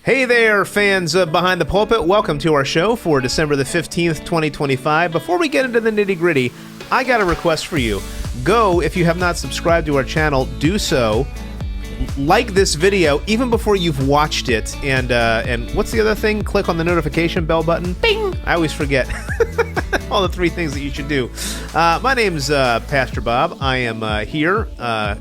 Hey there, fans of Behind the Pulpit. Welcome to our show for December the 15th, 2025. Before we get into the nitty-gritty, I got a request for you. Go, if you have not subscribed to our channel, do so. Like this video even before you've watched it. And what's the other thing? Click on the notification bell button. Bing! I always forget all the three things that you should do. My name's Pastor Bob. I am here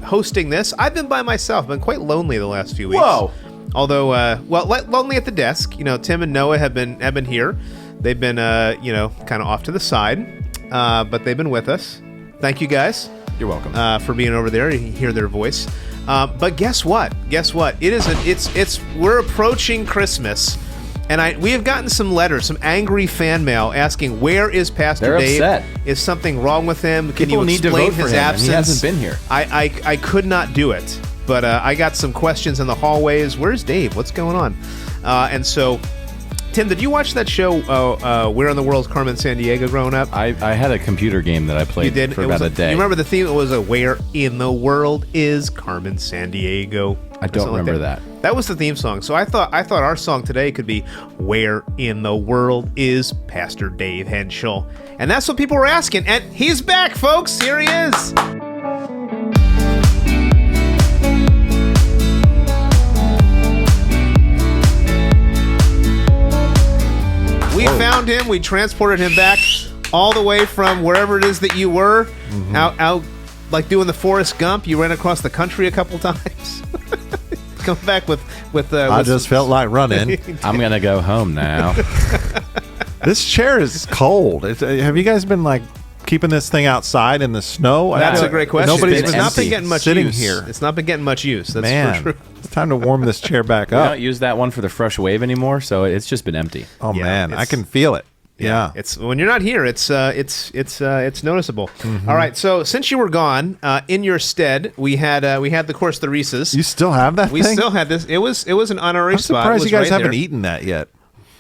hosting this. I've been by myself. I've been quite lonely the last few weeks. Whoa! Although, lonely at the desk. You know, Tim and Noah have been here. They've been, kind of off to the side, but they've been with us. Thank you guys. You're welcome. For being over there. You can hear their voice. But guess what? We're approaching Christmas, and we have gotten some letters, some angry fan mail asking, where is Pastor Dave? They're upset. Is something wrong with him? Can People you need to explain vote for his him, absence? and he hasn't been here. I could not do it. But I got some questions in the hallways. Where's Dave? What's going on? And so, Tim, did you watch that show, Where in the World's Carmen Sandiego growing up? I had a computer game that I played for about a day. You remember the theme? It was Where in the World is Carmen Sandiego? I don't remember that. That was the theme song. So I thought our song today could be Where in the World is Pastor Dave Hentschel? And that's what people were asking. And he's back, folks. Here he is. We found him. We transported him back all the way from wherever it is that you were, out like doing the Forrest Gump. You ran across the country a couple times. Come back with. I just felt like running. I'm gonna go home now. This chair is cold. Have you guys been like keeping this thing outside in the snow? That's a great question. Nobody's It's not been getting much sitting use here. It's not been getting much use. That's Man, for sure. It's time to warm this chair back We up. don't use that one for the fresh wave anymore, so it's just been empty. Oh Yeah, man, I it's- can feel it. Yeah. It's when you're not here. It's noticeable. All right. So since you were gone, in your stead, we had the course the Reese's. You still have that We thing? still had this. It was an honorary I'm spot. It surprised was you guys right haven't there. eaten that yet.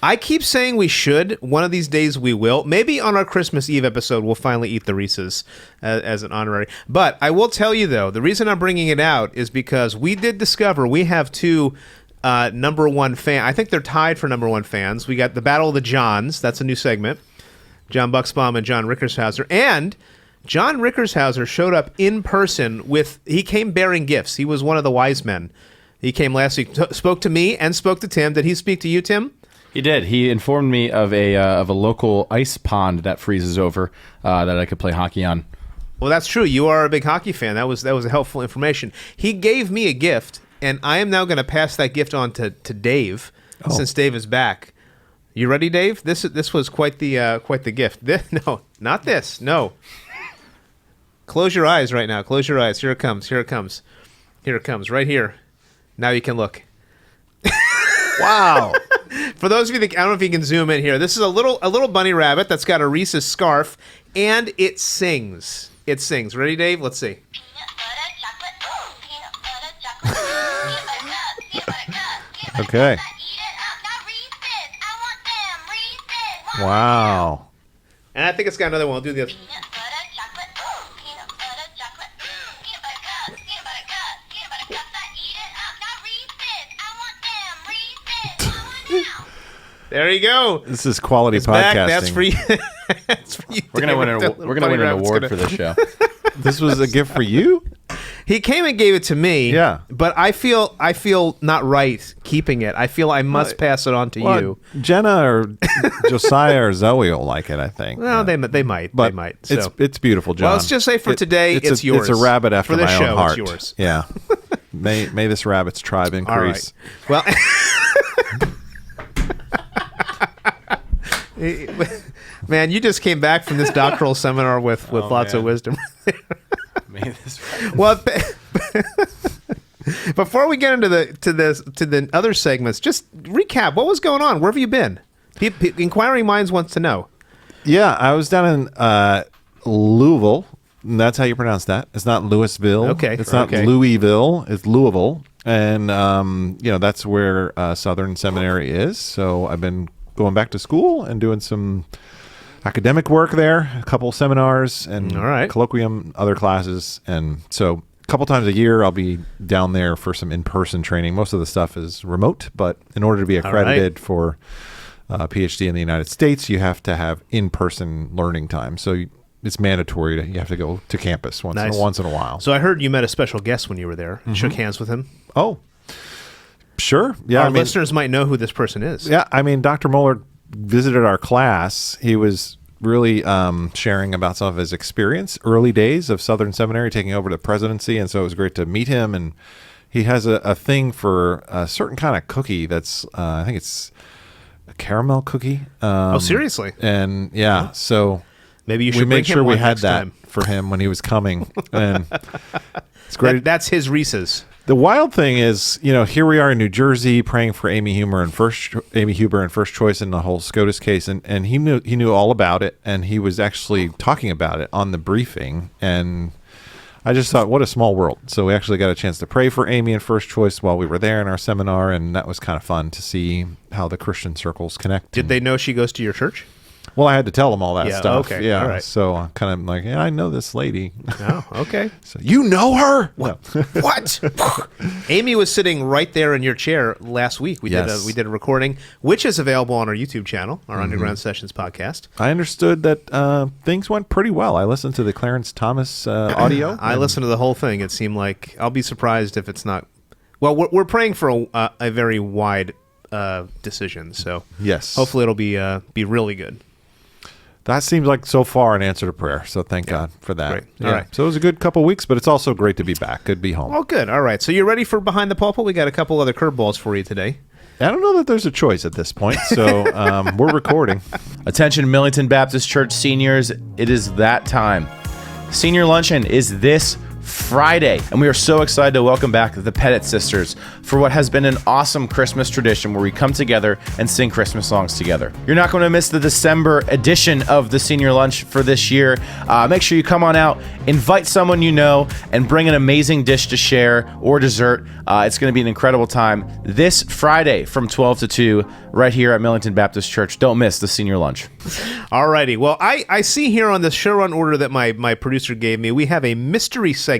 I keep saying we should. One of these days we will. Maybe on our Christmas Eve episode, we'll finally eat the Reese's as an honorary. But I will tell you, though, the reason I'm bringing it out is because we did discover we have two number one fan. I think they're tied for number one fans. We got the Battle of the Johns. That's a new segment. John Buxbaum and John Rickershauser. And John Rickershauser showed up in person he came bearing gifts. He was one of the wise men. He came last week, spoke to me and spoke to Tim. Did he speak to you, Tim? He did. He informed me of a local ice pond that freezes over that I could play hockey on. Well, that's true. You are a big hockey fan. That was a helpful information. He gave me a gift, and I am now going to pass that gift on to Dave, since Dave is back. You ready, Dave? This was quite the gift. No, not this. No. Close your eyes right now. Close your eyes. Here it comes. Here it comes. Here it comes. Right here. Now you can look. Wow. For those of you that I don't know if you can zoom in here, this is a little bunny rabbit that's got a Reese's scarf, and it sings. It sings. Ready, Dave? Let's see. Okay. Wow. And I think it's got another one. I'll do this. There you go. This is quality It's podcasting. back. That's for you. That's for you. We're gonna win an award for this show. This was a gift for you? He came and gave it to me. Yeah. But I feel not right keeping it. I feel I must pass it on to Well, you. Jenna or Josiah or Zoe will like it, I think. Well, they might. But They might. So. it's beautiful, John. Well, let's just say for today, it's yours. It's a rabbit after for this my show, own heart. It's yours. Yeah. May this rabbit's tribe increase. All right. Well, man, you just came back from this doctoral seminar with lots of wisdom. Well, before we get into the other segments, just recap what was going on. Where have you been? Inquiring minds wants to know. Yeah, I was down in Louisville. And that's how you pronounce that. It's not Louisville. Okay, It's not okay. Louisville. It's Louisville. And, that's where Southern Seminary is. So I've been going back to school and doing some academic work there, a couple seminars and All right. colloquium, other classes. And so couple times a year, I'll be down there for some in-person training. Most of the stuff is remote, but in order to be accredited for a PhD in the United States, you have to have in-person learning time. So it's mandatory. You have to go to campus once in a while. So I heard you met a special guest when you were there. Shook hands with him. Oh, sure. Yeah, Our listeners might know who this person is. Yeah, I mean, Dr. Muller visited our class. He was really sharing about some of his experience, early days of Southern Seminary, taking over the presidency, and so it was great to meet him. And he has a thing for a certain kind of cookie that's, I think it's a caramel cookie. Seriously? And yeah, so maybe you should we bring made sure him we one had next that time. for him when he was coming. And it's great. That's his Reese's. The wild thing is, here we are in New Jersey praying for Amy Huber and first choice in the whole SCOTUS case, and he knew all about it, and he was actually talking about it on the briefing, and I just thought, what a small world. So we actually got a chance to pray for Amy and first choice while we were there in our seminar, and that was kind of fun to see how the Christian circles connect. Did they know she goes to your church? Well, I had to tell them all that stuff. Okay. Yeah. All right. So I'm kind of like, I know this lady. Oh, okay. So, you know her? What? What? Amy was sitting right there in your chair last week. We did a recording, which is available on our YouTube channel, our Underground Sessions podcast. I understood that things went pretty well. I listened to the Clarence Thomas audio. I listened to the whole thing. It seemed like I'll be surprised if it's not. Well, we're praying for a very wide decision, so yes, hopefully it'll be really good. That seems like so far an answer to prayer. So thank God for that. Great. Yeah. All right. So it was a good couple weeks, but it's also great to be back. Good to be home. Oh, good. All right. So you're ready for Behind the Pulpit? We got a couple other curveballs for you today. I don't know that there's a choice at this point, so we're recording. Attention, Millington Baptist Church seniors, it is that time. Senior Luncheon is this Friday, and we are so excited to welcome back the Pettit sisters for what has been an awesome Christmas tradition where we come together and sing Christmas songs together. You're not going to miss the December edition of the Senior Lunch for this year. Make sure you come on out, invite someone you know, and bring an amazing dish to share or dessert. It's going to be an incredible time this Friday from 12 to 2 right here at Millington Baptist Church. Don't miss the Senior Lunch. All righty. Well, I see here on the showrun order that my producer gave me, we have a mystery segment.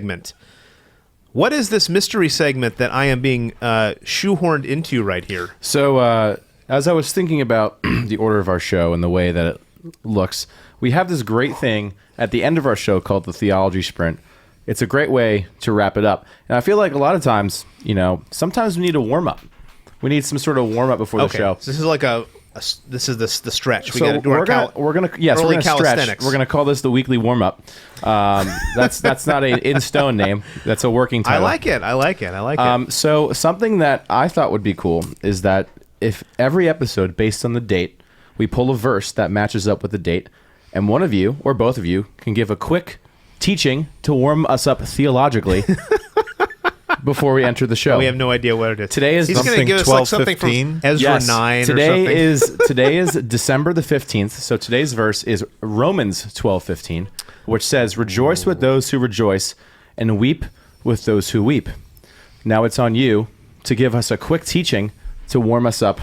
What is this mystery segment that I am being shoehorned into right here? So, as I was thinking about the order of our show and the way that it looks, we have this great thing at the end of our show called the Theology Sprint. It's a great way to wrap it up. And I feel like a lot of times, sometimes we need a warm-up. We need some sort of warm-up before the show. So this is like this is the stretch. We So got to do we're gonna early stretch. calisthenics. We're gonna call this the weekly warm up. That's not a in stone name. That's a working title. I like it. So something that I thought would be cool is that if every episode, based on the date, we pull a verse that matches up with the date, and one of you or both of you can give a quick teaching to warm us up theologically. Before we enter the show, we have no idea what it is. Today is He's going to give us like something from Ezra 9 today or something. Today is December the 15th. So today's verse is Romans 12:15, which says, "Rejoice with those who rejoice, and weep with those who weep." Now it's on you to give us a quick teaching to warm us up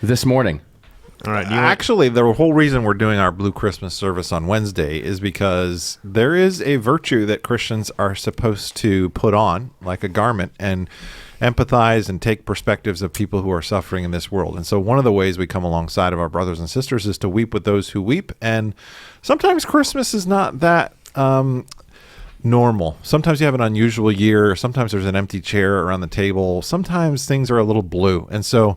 this morning. All right. Actually, the whole reason we're doing our Blue Christmas service on Wednesday is because there is a virtue that Christians are supposed to put on, like a garment, and empathize and take perspectives of people who are suffering in this world. And so one of the ways we come alongside of our brothers and sisters is to weep with those who weep. And sometimes Christmas is not that normal. Sometimes you have an unusual year. Sometimes there's an empty chair around the table. Sometimes things are a little blue. And so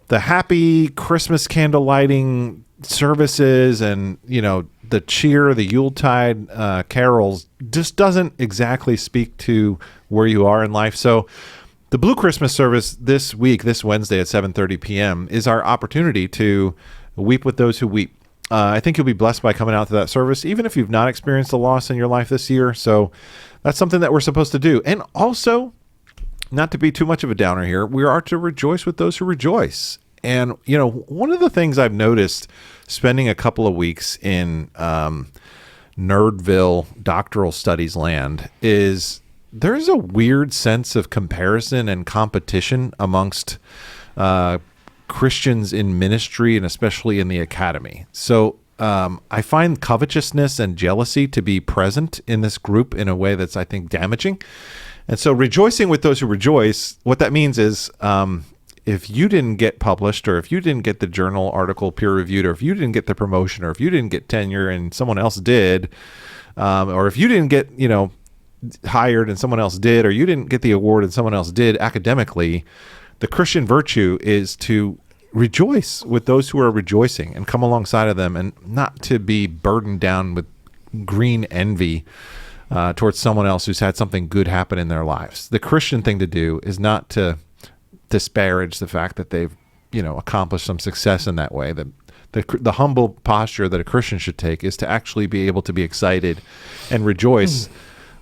the happy Christmas candle lighting services and, the cheer, the Yuletide carols just doesn't exactly speak to where you are in life. So the Blue Christmas service this week, this Wednesday at 7:30 p.m. is our opportunity to weep with those who weep. I think you'll be blessed by coming out to that service, even if you've not experienced a loss in your life this year. So that's something that we're supposed to do. And also, not to be too much of a downer here, we are to rejoice with those who rejoice. And, one of the things I've noticed spending a couple of weeks in Nerdville doctoral studies land is there's a weird sense of comparison and competition amongst Christians in ministry and especially in the academy. So I find covetousness and jealousy to be present in this group in a way that's, I think, damaging. And so rejoicing with those who rejoice, what that means is if you didn't get published, or if you didn't get the journal article peer reviewed, or if you didn't get the promotion, or if you didn't get tenure and someone else did, or if you didn't get, hired and someone else did, or you didn't get the award and someone else did academically, the Christian virtue is to rejoice with those who are rejoicing and come alongside of them, and not to be burdened down with green envy towards someone else who's had something good happen in their lives. The Christian thing to do is not to disparage the fact that they've, accomplished some success in that way. The humble posture that a Christian should take is to actually be able to be excited and rejoice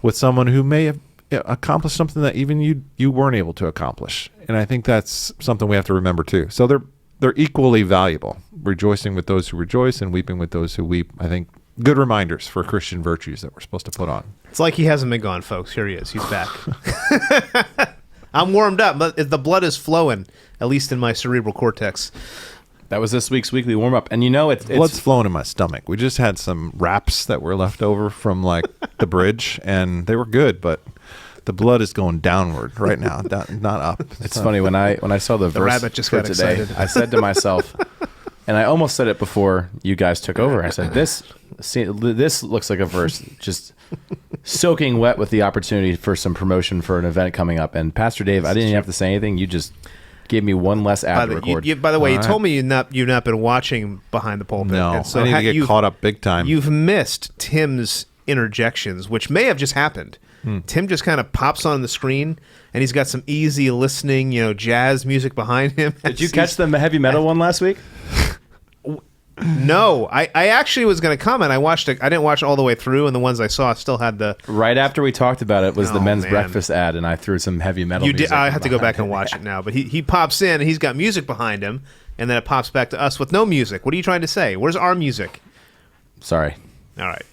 with someone who may have accomplished something that even you weren't able to accomplish. And I think that's something we have to remember too. So they're equally valuable. Rejoicing with those who rejoice and weeping with those who weep. I think good reminders for Christian virtues that we're supposed to put on. It's like he hasn't been gone, folks. Here he is. He's back. I'm warmed up, but the blood is flowing, at least in my cerebral cortex. That was this week's weekly warm-up. And it's blood's flowing in my stomach. We just had some wraps that were left over from the bridge, and they were good, but the blood is going downward right now, not up. It's funny, when I saw the verse rabbit just for got today, excited. I said to myself, and I almost said it before you guys took over, I said, this looks like a verse just soaking wet with the opportunity for some promotion for an event coming up. And Pastor Dave, I didn't even have to say anything. You just gave me one less ad to record. By the way, you told me you've not been watching Behind the Pulpit. No, and so I need to get caught up big time. You've missed Tim's interjections, which may have just happened. Tim just kind of pops on the screen, and he's got some easy listening, jazz music behind him. Did you catch the heavy metal one last week? No, I actually was going to comment. I didn't watch all the way through, and the ones I saw still had the... Right after we talked about it was the men's man. breakfast ad, and I threw some heavy metal music. I have to go back and watch it now. But he pops in, and he's got music behind him, and then it pops back to us with no music. What are you trying to say? Where's our music? Sorry. All right.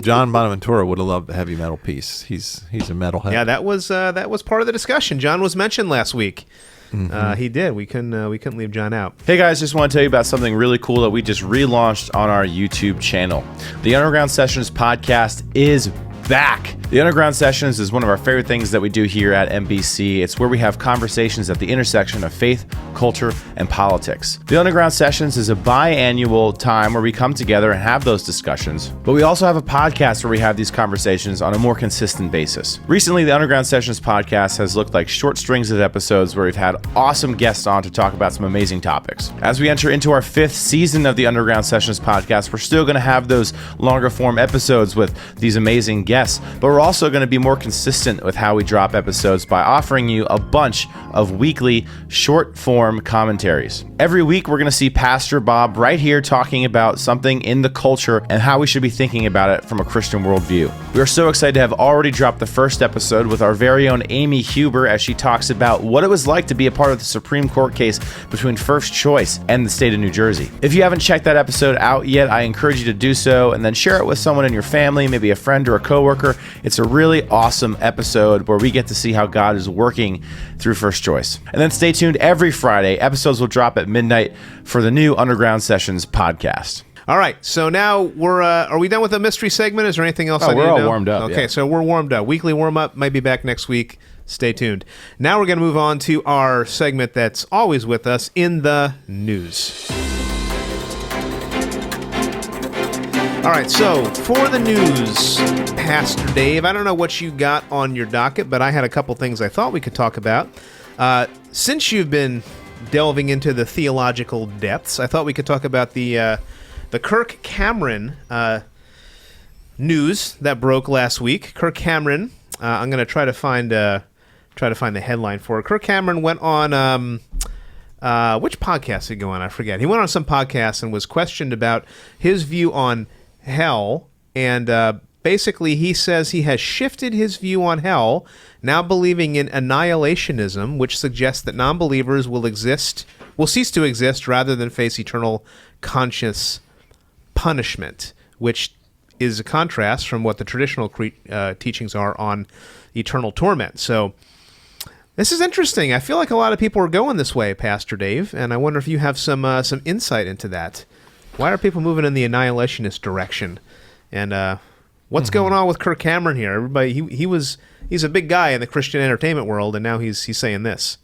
John Bonaventura would have loved the heavy metal piece. He's a metalhead. Yeah, that was part of the discussion. John was mentioned last week. He did. We couldn't leave John out. Hey guys, just want to tell you about something really cool that we just relaunched on our YouTube channel. The Underground Sessions podcast is back. The Underground Sessions is one of our favorite things that we do here at MBC. It's where we have conversations at the intersection of faith, culture, and politics. The Underground Sessions is a biannual time where we come together and have those discussions, but we also have a podcast where we have these conversations on a more consistent basis. Recently, the Underground Sessions podcast has looked like short strings of episodes where we've had awesome guests on to talk about some amazing topics. As we enter into our 5th season of the Underground Sessions podcast, we're still going to have those longer form episodes with these amazing guests, but we're also going to be more consistent with how we drop episodes by offering you a bunch of weekly short form commentaries. Every week, we're going to see Pastor Bob right here talking about something in the culture and how we should be thinking about it from a Christian worldview. We are so excited to have already dropped the first episode with our very own Amy Huber as she talks about what it was like to be a part of the Supreme Court case between First Choice and the state of New Jersey. If you haven't checked that episode out yet, I encourage you to do so and then share it with someone in your family, maybe a friend or a coworker. It's a really awesome episode where we get to see how God is working through First Choice. And then stay tuned every Friday. Episodes will drop at midnight for the new Underground Sessions podcast. All right, so now are we done with the mystery segment? Is there anything else I need to know? We're all warmed up. Okay, yeah. So we're warmed up. Weekly warm-up might be back next week. Stay tuned. Now we're going to move on to our segment that's always with us, In the News. All right, so for the news, Pastor Dave, I don't know what you got on your docket, but I had a couple things I thought we could talk about. Since you've been delving into the theological depths, I thought we could talk about the Kirk Cameron news that broke last week. Kirk Cameron, I'm going to try to find the headline for it. Kirk Cameron went on which podcast did he go on? I forget. He went on some podcast and was questioned about his view on hell, and basically he says he has shifted his view on hell, now believing in annihilationism, which suggests that non-believers will cease to exist rather than face eternal conscious punishment, which is a contrast from what the traditional teachings are on eternal torment. So this is interesting. I feel like a lot of people are going this way, Pastor Dave, and I wonder if you have some insight into that. Why are people moving in the annihilationist direction? And what's going on with Kirk Cameron here? Everybody, he's a big guy in the Christian entertainment world, and now he's saying this.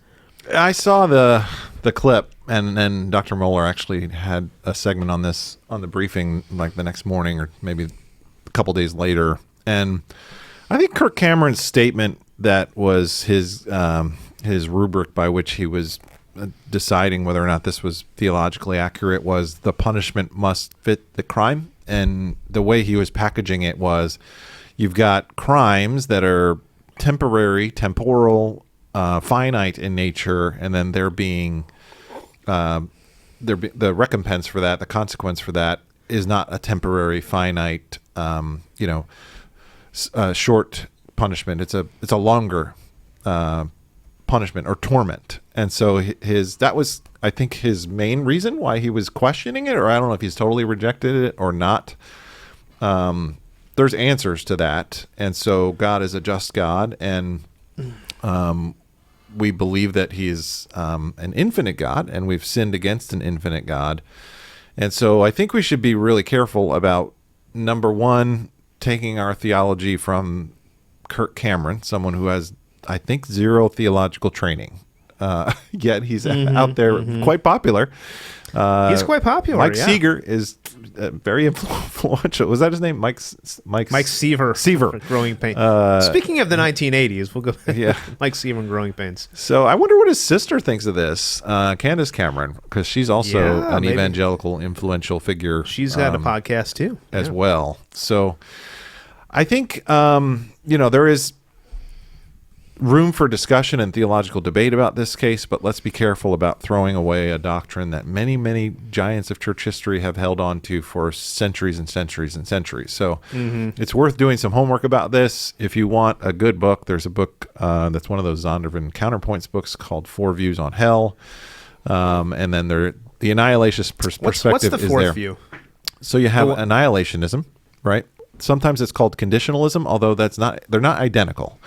I saw the clip, and then Dr. Moeller actually had a segment on this on the briefing, like the next morning or maybe a couple days later. And I think Kirk Cameron's statement that was his rubric by which he was deciding whether or not this was theologically accurate was the punishment must fit the crime. And the way he was packaging it was, you've got crimes that are temporary, temporal, finite in nature, and then there being the recompense for that, the consequence for that is not a temporary, finite, short punishment. It's a longer punishment or torment. And so that was, I think, his main reason why he was questioning it, or I don't know if he's totally rejected it or not. There's answers to that. And so God is a just God, and we believe that he's an infinite God, and we've sinned against an infinite God. And so I think we should be really careful about, number one, taking our theology from Kirk Cameron, someone who has, I think, zero theological training. Yet he's out there quite popular. He's quite popular. Mike Seeger is very influential. Was that his name? Mike Seaver. Seaver. Growing Pains. Speaking of the 1980s, we'll go back. Yeah. Mike Seaver and Growing Pains. So I wonder what his sister thinks of this, Candace Cameron, because she's also an evangelical, influential figure. She's got a podcast too, as well. So I think there is room for discussion and theological debate about this case, but let's be careful about throwing away a doctrine that many, many giants of church history have held on to for centuries and centuries and centuries. So it's worth doing some homework about this. If you want a good book, there's a book that's one of those Zondervan Counterpoints books called 4 Views on Hell. And then the annihilationist perspective what's the is fourth there. view? So you have annihilationism, right? Sometimes it's called conditionalism, although they're not identical,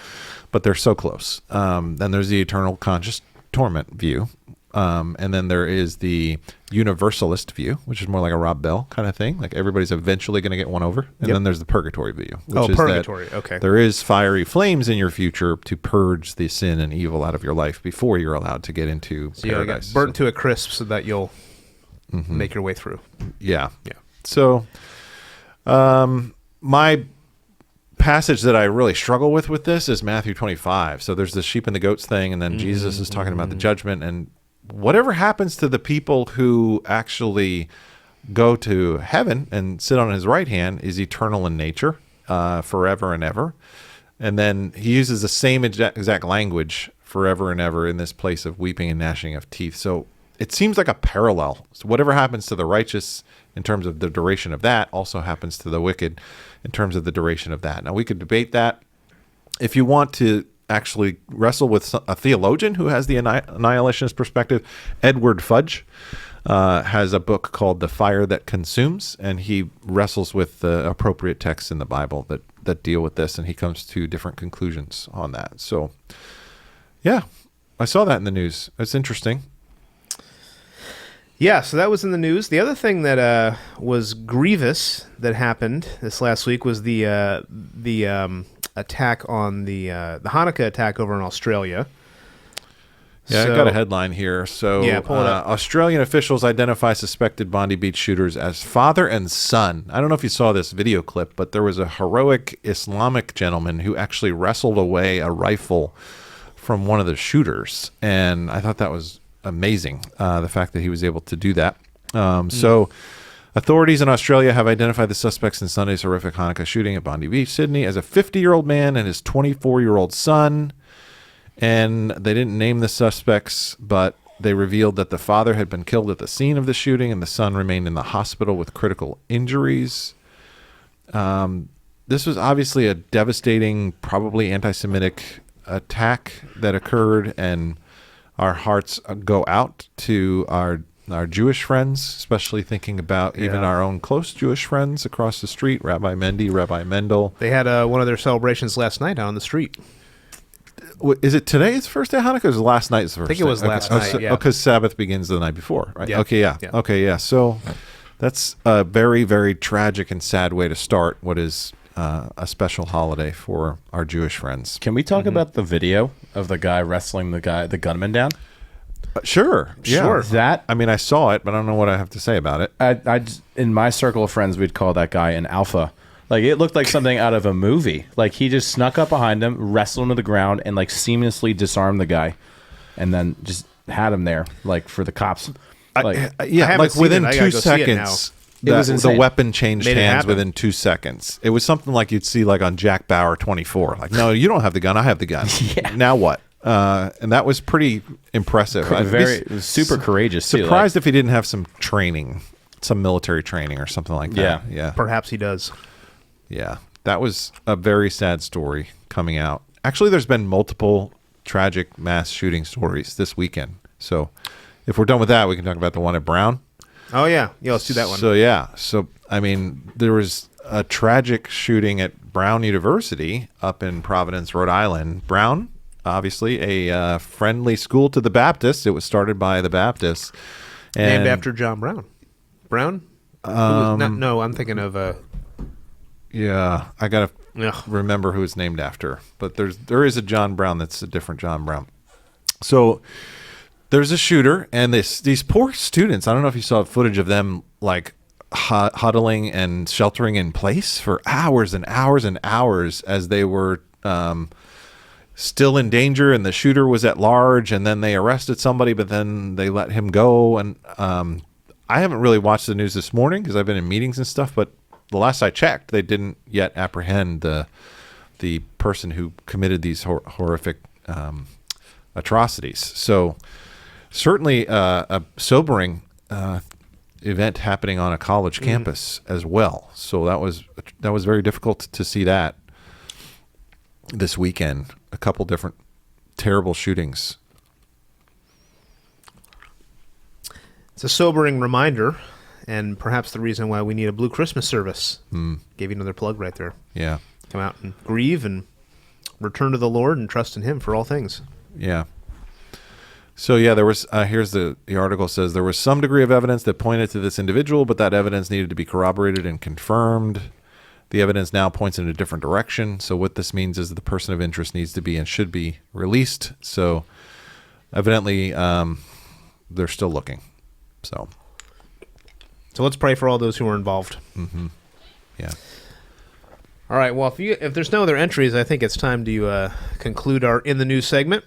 but they're so close. Then there's the eternal conscious torment view. And then there is the universalist view, which is more like a Rob Bell kind of thing. Like everybody's eventually going to get one over. And then there's the purgatory view, which is purgatory. that Okay. there is fiery flames in your future to purge the sin and evil out of your life before you're allowed to get into paradise. Get burnt to a crisp so that you'll make your way through. Yeah. So my passage that I really struggle with this is Matthew 25. So there's the sheep and the goats thing, and then Jesus is talking about the judgment, and whatever happens to the people who actually go to heaven and sit on his right hand is eternal in nature, forever and ever. And then he uses the same exact language, forever and ever, in this place of weeping and gnashing of teeth. So it seems like a parallel. So whatever happens to the righteous in terms of the duration of that also happens to the wicked in terms of the duration of that. Now, we could debate that. If you want to actually wrestle with a theologian who has the annihilationist perspective, Edward Fudge has a book called The Fire That Consumes, and he wrestles with the appropriate texts in the Bible that deal with this, and he comes to different conclusions on that. So, yeah, I saw that in the news. It's interesting. Yeah, so that was in the news. The other thing that was grievous that happened this last week was the attack on the Hanukkah attack over in Australia. Yeah, I got a headline here. So, pull it up. Australian officials identify suspected Bondi Beach shooters as father and son. I don't know if you saw this video clip, but there was a heroic Islamic gentleman who actually wrestled away a rifle from one of the shooters, and I thought that was amazing, the fact that he was able to do that. So authorities in Australia have identified the suspects in Sunday's horrific Hanukkah shooting at Bondi Beach, Sydney, as a 50-year-old man and his 24-year-old son. And they didn't name the suspects, but they revealed that the father had been killed at the scene of the shooting and the son remained in the hospital with critical injuries. This was obviously a devastating, probably anti-Semitic attack that occurred, and our hearts go out to our Jewish friends, especially thinking about even our own close Jewish friends across the street, Rabbi Mendy, Rabbi Mendel. They had one of their celebrations last night out on the street. Is it today? It's first day of Hanukkah? Or is it last night's first day? I think it was last night, because Sabbath begins the night before, right? Yeah. Okay, yeah. Okay, yeah. So That's a very, very tragic and sad way to start what is a special holiday for our Jewish friends. Can we talk about the video of the guy wrestling the gunman down? Sure. Yeah. Sure. That I mean, I saw it, but I don't know what I have to say about it. in my circle of friends, we'd call that guy an alpha. Like, it looked like something out of a movie. Like, he just snuck up behind him, wrestled him to the ground, and like seamlessly disarmed the guy, and then just had him there, like, for the cops. Like, haven't like seen within it. I gotta 2 go see it now. seconds, It was the insane. weapon changed Made it hands happen. within 2 seconds. It was something like you'd see like on Jack Bauer 24. Like, no, you don't have the gun. I have the gun. Yeah. Now what? And that was pretty impressive. I'd be it was super courageous. Too. surprised if he didn't have some training, some military training or something like that. Yeah. Perhaps he does. Yeah. That was a very sad story coming out. Actually, there's been multiple tragic mass shooting stories this weekend. So if we're done with that, we can talk about the one at Brown. Oh, yeah. Yeah, let's do that one. So, I mean, there was a tragic shooting at Brown University up in Providence, Rhode Island. Brown, obviously, a friendly school to the Baptists. It was started by the Baptists. And Named after John Brown. Brown? No, I'm thinking of... Yeah, I got to Ugh. remember who it's named after. But there is a John Brown that's a different John Brown. So there's a shooter, and these poor students, I don't know if you saw footage of them like huddling and sheltering in place for hours and hours and hours as they were still in danger, and the shooter was at large, and then they arrested somebody, but then they let him go. And I haven't really watched the news this morning because I've been in meetings and stuff, but the last I checked, they didn't yet apprehend the person who committed these horrific atrocities. So certainly a sobering event happening on a college campus as well. So that was very difficult to see that this weekend. A couple different terrible shootings. It's a sobering reminder, and perhaps the reason why we need a Blue Christmas service. Gave you another plug right there. Yeah. Come out and grieve and return to the Lord and trust in Him for all things. Yeah. So yeah, there was. Here's the article says there was some degree of evidence that pointed to this individual, but that evidence needed to be corroborated and confirmed. The evidence now points in a different direction. So what this means is that the person of interest needs to be and should be released. So evidently, they're still looking. So let's pray for all those who are involved. Yeah. All right. Well, if there's no other entries, I think it's time to conclude our In the News segment.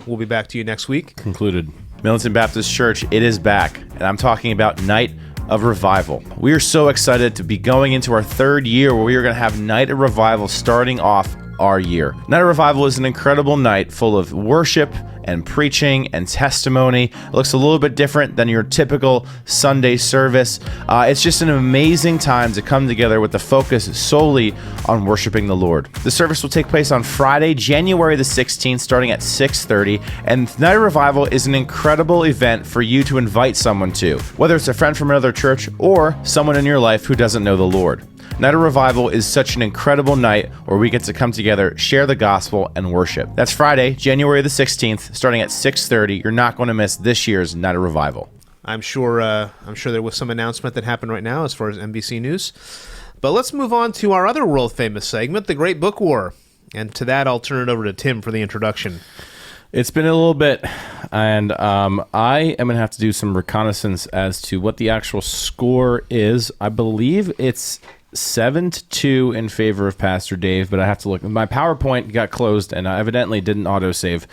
We'll be back to you next week. Concluded. Militant Baptist Church, it is back, and I'm talking about Night of Revival. We are so excited to be going into our third year where we are going to have Night of Revival starting off our year. Night of Revival is an incredible night full of worship and preaching and testimony. It looks a little bit different than your typical Sunday service. It's just an amazing time to come together with the focus solely on worshiping the Lord. The service will take place on Friday, January the 16th, starting at 6:30, and Night of Revival is an incredible event for you to invite someone to, whether it's a friend from another church or someone in your life who doesn't know the Lord. Night of Revival is such an incredible night where we get to come together, share the gospel, and worship. That's Friday, January the 16th, starting at 6:30. You're not going to miss this year's Night of Revival. I'm sure there was some announcement that happened right now as far as NBC News. But let's move on to our other world-famous segment, The Great Book War. And to that, I'll turn it over to Tim for the introduction. It's been a little bit, and I am going to have to do some reconnaissance as to what the actual score is. I believe it's 7-2 in favor of Pastor Dave, but I have to look. My PowerPoint got closed and evidently didn't autosave,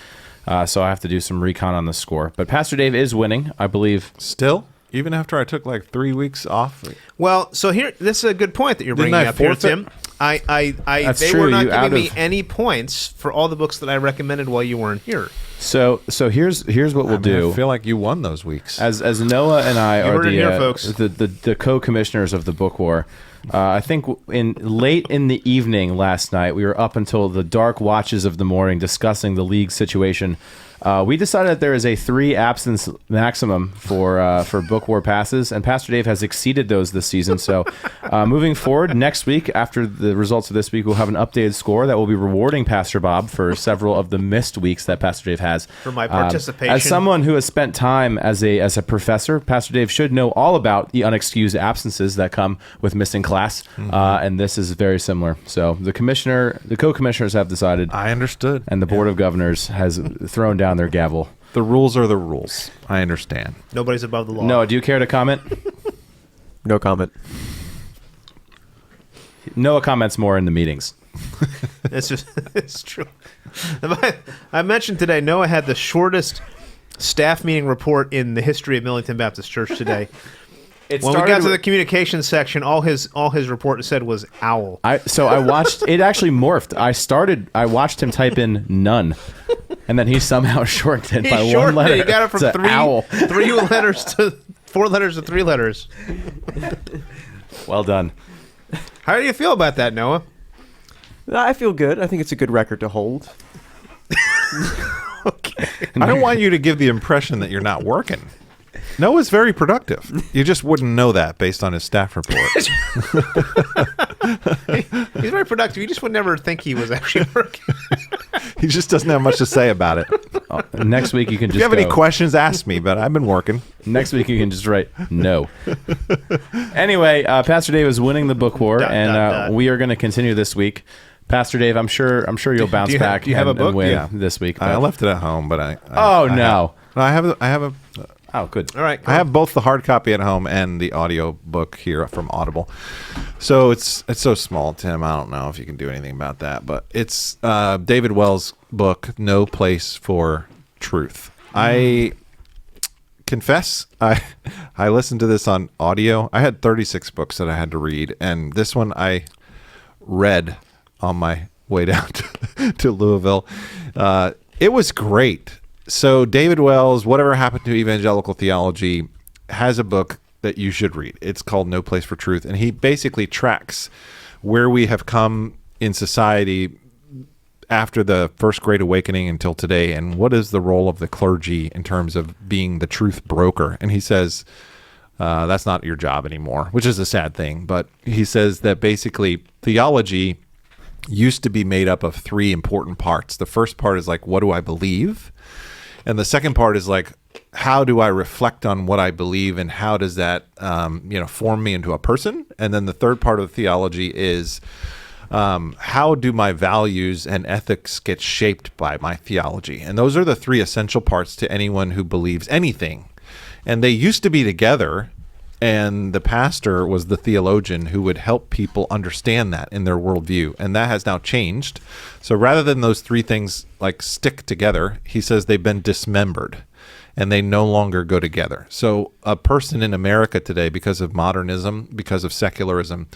so I have to do some recon on the score. But Pastor Dave is winning, I believe. Still, even after I took like 3 weeks off. Well, so here, this is a good point that you're bringing Didn't I up here, forfeit? Tim. That's They true. were not You out giving me of- any points for all the books that I recommended while you weren't here. So here's what we'll do. I feel like you won those weeks. As Noah and I You are heard it here, folks. the co-commissioners of the book war, I think late in the evening last night, we were up until the dark watches of the morning discussing the league situation. We decided that there is a 3 absence maximum for Book War passes, and Pastor Dave has exceeded those this season. So moving forward, next week, after the results of this week, we'll have an updated score that will be rewarding Pastor Bob for several of the missed weeks that Pastor Dave has. For my participation. As someone who has spent time as a professor, Pastor Dave should know all about the unexcused absences that come with missing class, and this is very similar. So the co-commissioners have decided. I understood. And the Board of Governors has thrown down their gavel. The rules are the rules. I understand. Nobody's above the law. Noah, do you care to comment? No comment. Noah comments more in the meetings. It's true. I mentioned today, Noah had the shortest staff meeting report in the history of Millington Baptist Church today. When we got to the communications section, all his report said was owl. So I watched it actually morphed. I watched him type in none, and then he somehow shortened it by one letter. He got it from owl. 3 letters to 4 letters to 3 letters. Well done. How do you feel about that, Noah? I feel good. I think it's a good record to hold. Okay. I don't want you to give the impression that you're not working. Noah's very productive. You just wouldn't know that based on his staff report. He's very productive. You just would never think he was actually working. He just doesn't have much to say about it. Next week you can just If you have any questions, ask me, but I've been working. Next week you can just write no. Anyway, Pastor Dave is winning the book war, we are going to continue this week. Pastor Dave, I'm sure you'll bounce back. Do you have a book? And win this week? I left it at home, but I have a. Oh, good. All right. I have both the hard copy at home and the audio book here from Audible. So it's so small, Tim. I don't know if you can do anything about that, but it's David Wells' book, No Place for Truth. I confess, I listened to this on audio. I had 36 books that I had to read, and this one I read on my way down to Louisville. It was great. So David Wells, Whatever Happened to Evangelical Theology, has a book that you should read. It's called No Place for Truth, and he basically tracks where we have come in society after the First Great Awakening until today, and what is the role of the clergy in terms of being the truth broker. And he says that's not your job anymore, which is a sad thing. But he says that basically theology used to be made up of 3 important parts. The first part is like, what do I believe? And the second part is like, how do I reflect on what I believe, and how does that form me into a person? And then the third part of theology is how do my values and ethics get shaped by my theology? And those are the 3 essential parts to anyone who believes anything. And they used to be together, and the pastor was the theologian who would help people understand that in their worldview. And that has now changed. So rather than those 3 things like stick together, he says they've been dismembered and they no longer go together. So a person in America today, because of modernism, because of secularism,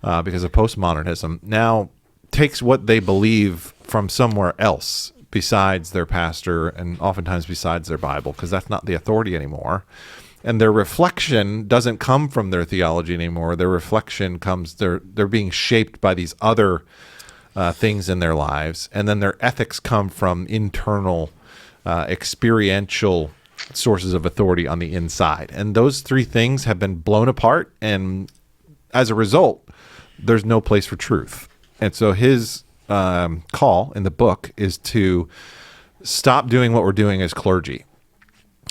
because of postmodernism, now takes what they believe from somewhere else besides their pastor and oftentimes besides their Bible, because that's not the authority anymore. And their reflection doesn't come from their theology anymore. Their reflection comes, they're being shaped by these other things in their lives. And then their ethics come from internal, experiential sources of authority on the inside. And those 3 things have been blown apart. And as a result, there's no place for truth. And so his call in the book is to stop doing what we're doing as clergy.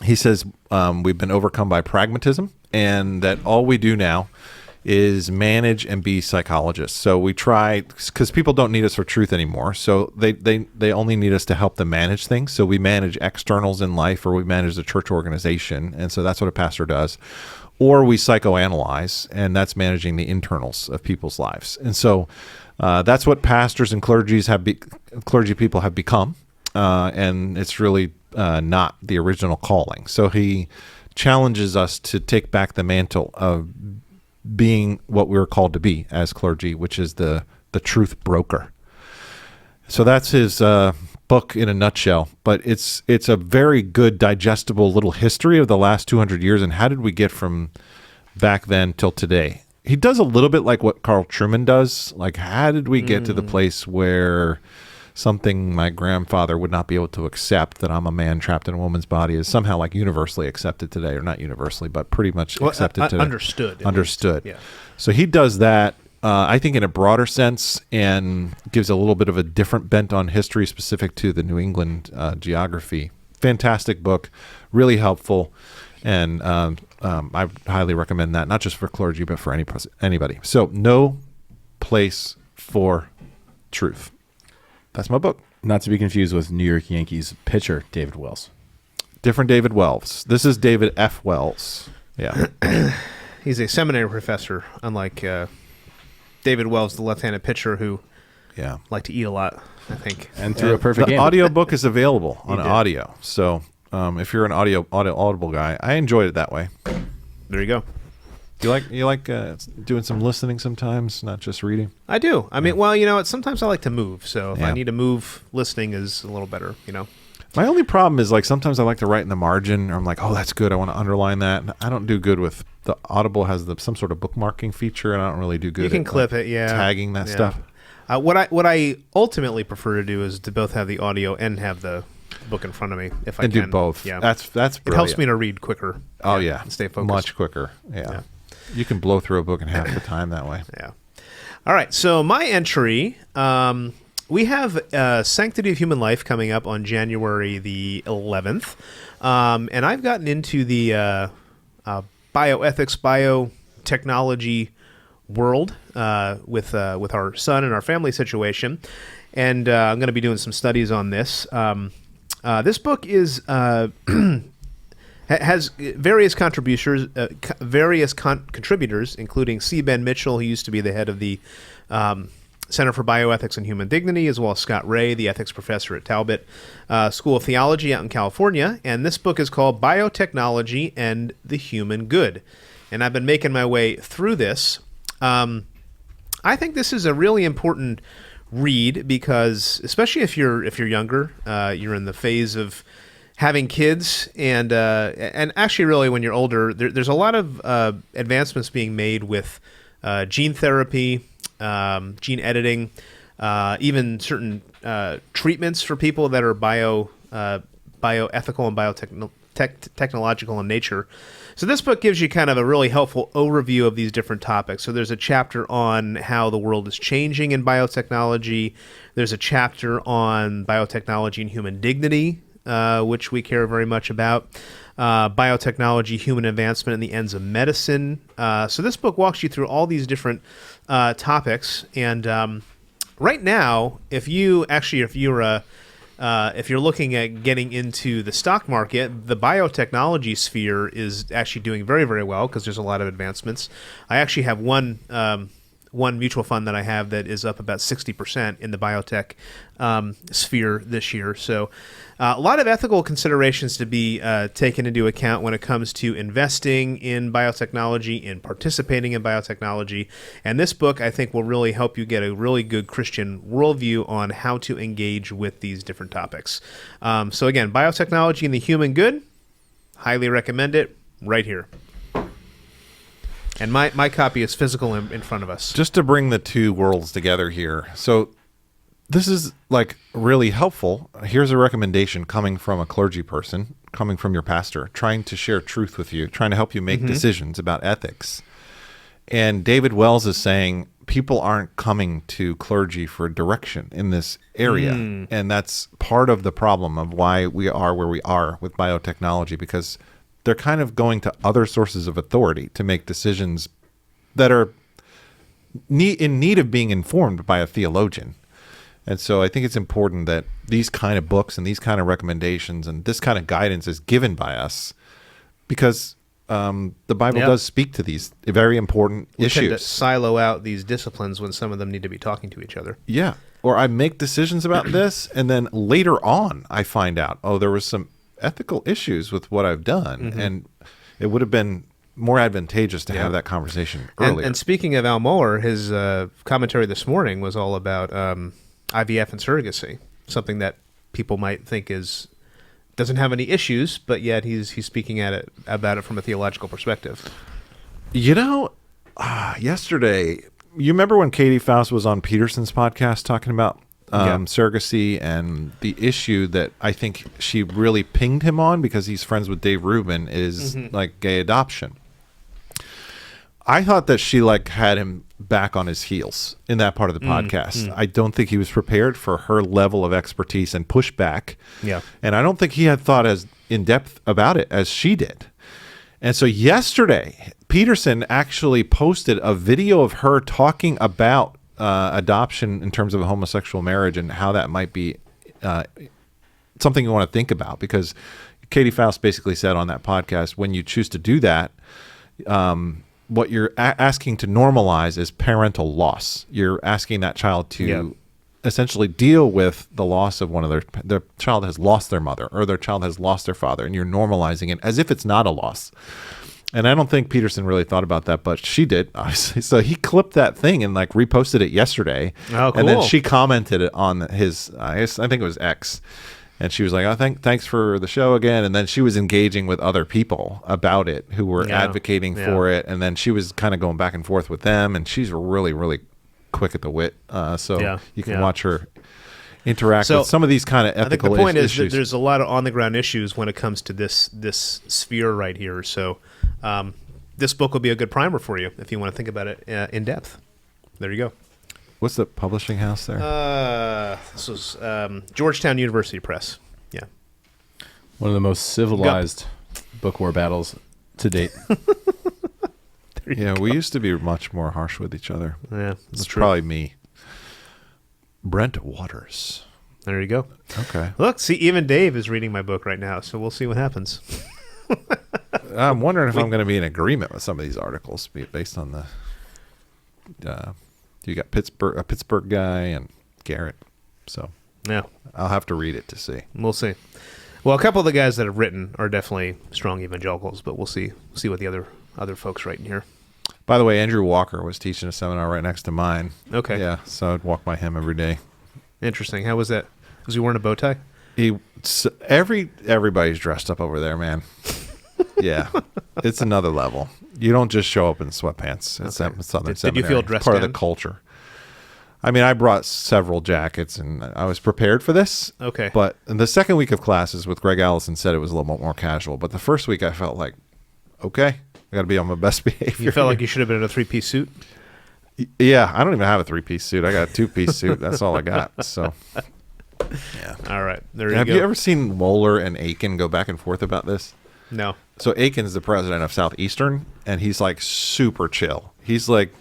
He says we've been overcome by pragmatism, and that all we do now is manage and be psychologists. So we try, because people don't need us for truth anymore, so they only need us to help them manage things. So we manage externals in life, or we manage the church organization, and so that's what a pastor does. Or we psychoanalyze, and that's managing the internals of people's lives. And so that's what pastors and clergy people have become, and it's really not the original calling. So he challenges us to take back the mantle of being what we're called to be as clergy, which is the truth broker. So that's his book in a nutshell, but it's a very good digestible little history of the last 200 years and how did we get from back then till today. he does a little bit like what Carl Truman does. Like, how did we get to the place where something my grandfather would not be able to accept, that I'm a man trapped in a woman's body, is somehow like universally accepted today, or not universally, but pretty much accepted today. Understood. Understood. Yeah. So he does that, I think, in a broader sense, and gives a little bit of a different bent on history specific to the New England geography. Fantastic book, really helpful, and I highly recommend that, not just for clergy, but for anybody. So, No Place for Truth. That's my book. Not to be confused with New York Yankees pitcher David Wells. Different David Wells. This is David F. Wells. Yeah. He's a seminary professor, unlike David Wells, the left-handed pitcher who liked to eat a lot, I think. And threw a perfect game. The audiobook is available on audio. So if you're an audible guy, I enjoyed it that way. There you go. You like doing some listening sometimes, not just reading? I do. I mean, well, sometimes I like to move. So if I Yeah. need to move, listening is a little better, My only problem is, like, sometimes I like to write in the margin, or I'm like, oh, that's good, I want to underline that. And I don't do good with the Audible has some sort of bookmarking feature, and I don't really do good. You can at, clip like, it, yeah. tagging that Yeah. stuff. What I ultimately prefer to do is to both have the audio and have the book in front of me, if I And can. do both. Yeah, That's it brilliant. helps me to read quicker. Oh yeah, and stay focused. much quicker. Yeah. You can blow through a book in half the time that way. Yeah. All right. So my entry, we have Sanctity of Human Life coming up on January the 11th, and I've gotten into the bioethics, biotechnology world with our son and our family situation, and I'm going to be doing some studies on this. This book is has various contributors, including C. Ben Mitchell, who used to be the head of the Center for Bioethics and Human Dignity, as well as Scott Ray, the ethics professor at Talbot School of Theology out in California. And this book is called Biotechnology and the Human Good. And I've been making my way through this. I think this is a really important read because, especially if you're younger, you're in the phase of having kids, and actually, really, when you're older, there's a lot of advancements being made with gene therapy, gene editing, even certain treatments for people that are bioethical and biotechnological in nature. So this book gives you kind of a really helpful overview of these different topics. So there's a chapter on how the world is changing in biotechnology. There's a chapter on biotechnology and human dignity, which we care very much about. Biotechnology, human advancement, and the ends of medicine. So this book walks you through all these different topics. And right now, if you're looking at getting into the stock market, the biotechnology sphere is actually doing very, very well because there's a lot of advancements. I actually have one mutual fund that I have that is up about 60% in the biotech sphere this year. So a lot of ethical considerations to be taken into account when it comes to investing in biotechnology, in participating in biotechnology. And this book, I think, will really help you get a really good Christian worldview on how to engage with these different topics. So again, Biotechnology and the Human Good, highly recommend it right here. And my copy is physical in front of us. Just to bring the two worlds together here. So this is like really helpful. Here's a recommendation coming from a clergy person, coming from your pastor, trying to share truth with you, trying to help you make decisions about ethics. And David Wells is saying people aren't coming to clergy for direction in this area. And that's part of the problem of why we are where we are with biotechnology, because they're kind of going to other sources of authority to make decisions that are in need of being informed by a theologian. And so I think it's important that these kind of books and these kind of recommendations and this kind of guidance is given by us, because the Bible does speak to these very important We tend to issues. silo out these disciplines when some of them need to be talking to each other. Yeah. Or I make decisions about this, and then later on I find out, oh, there was some ethical issues with what I've done. And it would have been more advantageous to have that conversation earlier. And speaking of Al Mohler, his commentary this morning was all about IVF and surrogacy, something that people might think doesn't have any issues, but yet he's speaking about it from a theological perspective. You know, Yesterday, you remember when Katie Faust was on Peterson's podcast talking about surrogacy and the issue that I think she really pinged him on because he's friends with Dave Rubin is like gay adoption. I thought that she like had him back on his heels in that part of the podcast. I don't think he was prepared for her level of expertise and pushback. Yeah. And I don't think he had thought as in depth about it as she did. And so yesterday, Peterson actually posted a video of her talking about adoption in terms of a homosexual marriage and how that might be something you want to think about, because Katie Faust basically said on that podcast, when you choose to do that, what you're asking to normalize is parental loss. You're asking that child to essentially deal with the loss of one of their child has lost their mother or their child has lost their father, and you're normalizing it as if it's not a loss. And I don't think Peterson really thought about that, but she did. So he clipped that thing and like reposted it yesterday. Oh, cool. And then she commented on his, I think it was X. And she was like, "Oh, thanks for the show again." And then she was engaging with other people about it who were advocating for it. And then she was kind of going back and forth with them. And she's really, really quick at the wit. So you can watch her interact with some of these kind of ethical issues. I think the point is that there's a lot of on-the-ground issues when it comes to this sphere right here. So this book will be a good primer for you if you want to think about it in depth. There you go. What's the publishing house there? This was Georgetown University Press. Yeah. One of the most civilized book war battles to date. We used to be much more harsh with each other. Yeah, it's probably me. Brent Waters. There you go. Okay. Look, see, even Dave is reading my book right now, so we'll see what happens. I'm wondering if I'm going to be in agreement with some of these articles based on the... you got a Pittsburgh guy and Garrett. So I'll have to read it to see. We'll see. Well, a couple of the guys that have written are definitely strong evangelicals, but we'll see what the other folks write in here. By the way, Andrew Walker was teaching a seminar right next to mine. Okay. Yeah, so I'd walk by him every day. Interesting. How was that? Was he wearing a bow tie? Everybody's dressed up over there, man. Yeah, it's another level. You don't just show up in sweatpants. It's Southern Seminary. Did you feel dressed part down? of the culture. I mean, I brought several jackets, and I was prepared for this. Okay. But in the second week of classes with Greg Allison said it was a little bit more casual. But the first week I felt like, okay, I got to be on my best behavior. You felt like you should have been in a 3-piece suit? Yeah, I don't even have a 3-piece suit. I got a 2-piece suit. That's all I got. So, yeah. All right. There you go. Have you ever seen Moeller and Aiken go back and forth about this? No. So Aiken's the president of Southeastern, and he's like super chill. He's like,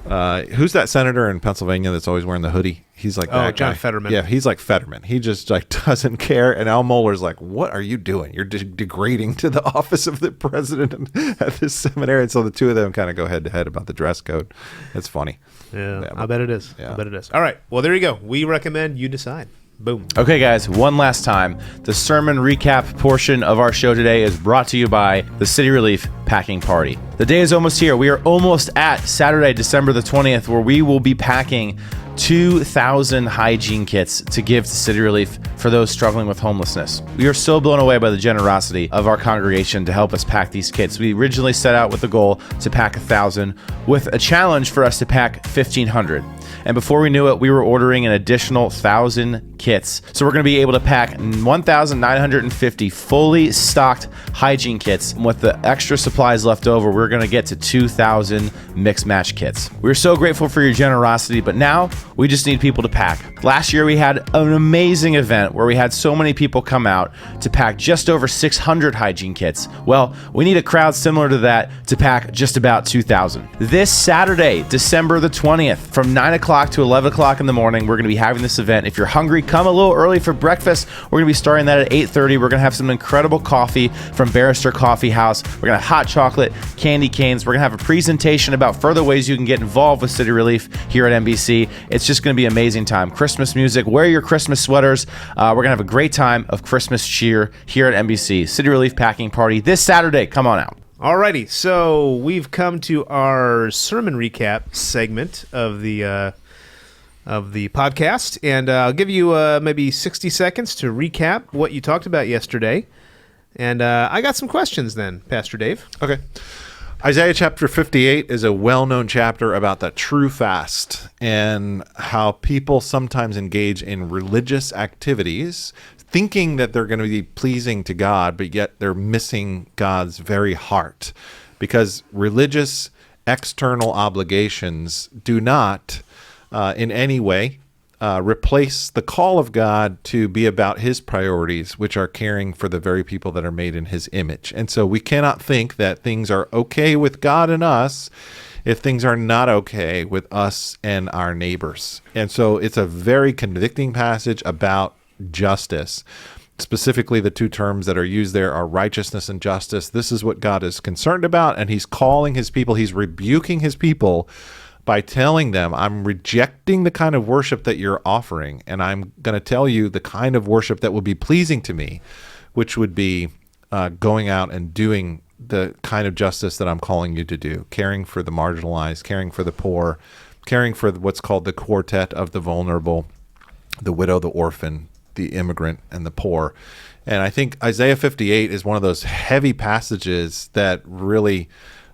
who's that senator in Pennsylvania that's always wearing the hoodie? He's like that John guy. Fetterman. Yeah, he's like Fetterman. He just like doesn't care. And Al Mohler's like, "What are you doing? You're degrading to the office of the president at this seminary." And so the two of them kind of go head to head about the dress code. It's funny. Yeah, I bet it is. Yeah. I bet it is. All right. Well, there you go. We recommend you decide. Boom. Okay, guys, one last time. The sermon recap portion of our show today is brought to you by the City Relief Packing Party. The day is almost here. We are almost at Saturday, December the 20th, where we will be packing 2,000 hygiene kits to give to City Relief for those struggling with homelessness. We are so blown away by the generosity of our congregation to help us pack these kits. We originally set out with the goal to pack 1,000, with a challenge for us to pack 1,500. And before we knew it, we were ordering an additional 1,000 kits. So we're going to be able to pack 1,950 fully stocked hygiene kits. And with the extra supplies left over, we're going to get to 2,000 mix match kits. We're so grateful for your generosity, but now we just need people to pack. Last year, we had an amazing event where we had so many people come out to pack just over 600 hygiene kits. Well, we need a crowd similar to that to pack just about 2,000. This Saturday, December the 20th, from 9 o'clock to 11 o'clock in the morning, we're going to be having this event. If you're hungry, come a little early for breakfast. We're going to be starting that at 8:30. We're going to have some incredible coffee from Barrister Coffee House. We're going to have hot chocolate, candy canes. We're going to have a presentation about further ways you can get involved with City Relief here at NBC. It's just going to be an amazing time. Christmas music, wear your Christmas sweaters. We're going to have a great time of Christmas cheer here at NBC. City Relief Packing Party this Saturday. Come on out. Alrighty, so we've come to our sermon recap segment of the podcast, and I'll give you maybe 60 seconds to recap what you talked about yesterday. And I got some questions then, Pastor Dave. Okay. Isaiah chapter 58 is a well-known chapter about the true fast and how people sometimes engage in religious activities thinking that they're going to be pleasing to God, but yet they're missing God's very heart, because religious external obligations do not in any way replace the call of God to be about his priorities, which are caring for the very people that are made in his image. And so we cannot think that things are okay with God and us if things are not okay with us and our neighbors. And so it's a very convicting passage about justice. Specifically, the two terms that are used there are righteousness and justice. This is what God is concerned about, and he's calling his people, he's rebuking his people by telling them, I'm rejecting the kind of worship that you're offering, and I'm going to tell you the kind of worship that will be pleasing to me, which would be going out and doing the kind of justice that I'm calling you to do, caring for the marginalized, caring for the poor, caring for what's called the quartet of the vulnerable, the widow, the orphan, the immigrant, and the poor. And I think Isaiah 58 is one of those heavy passages that really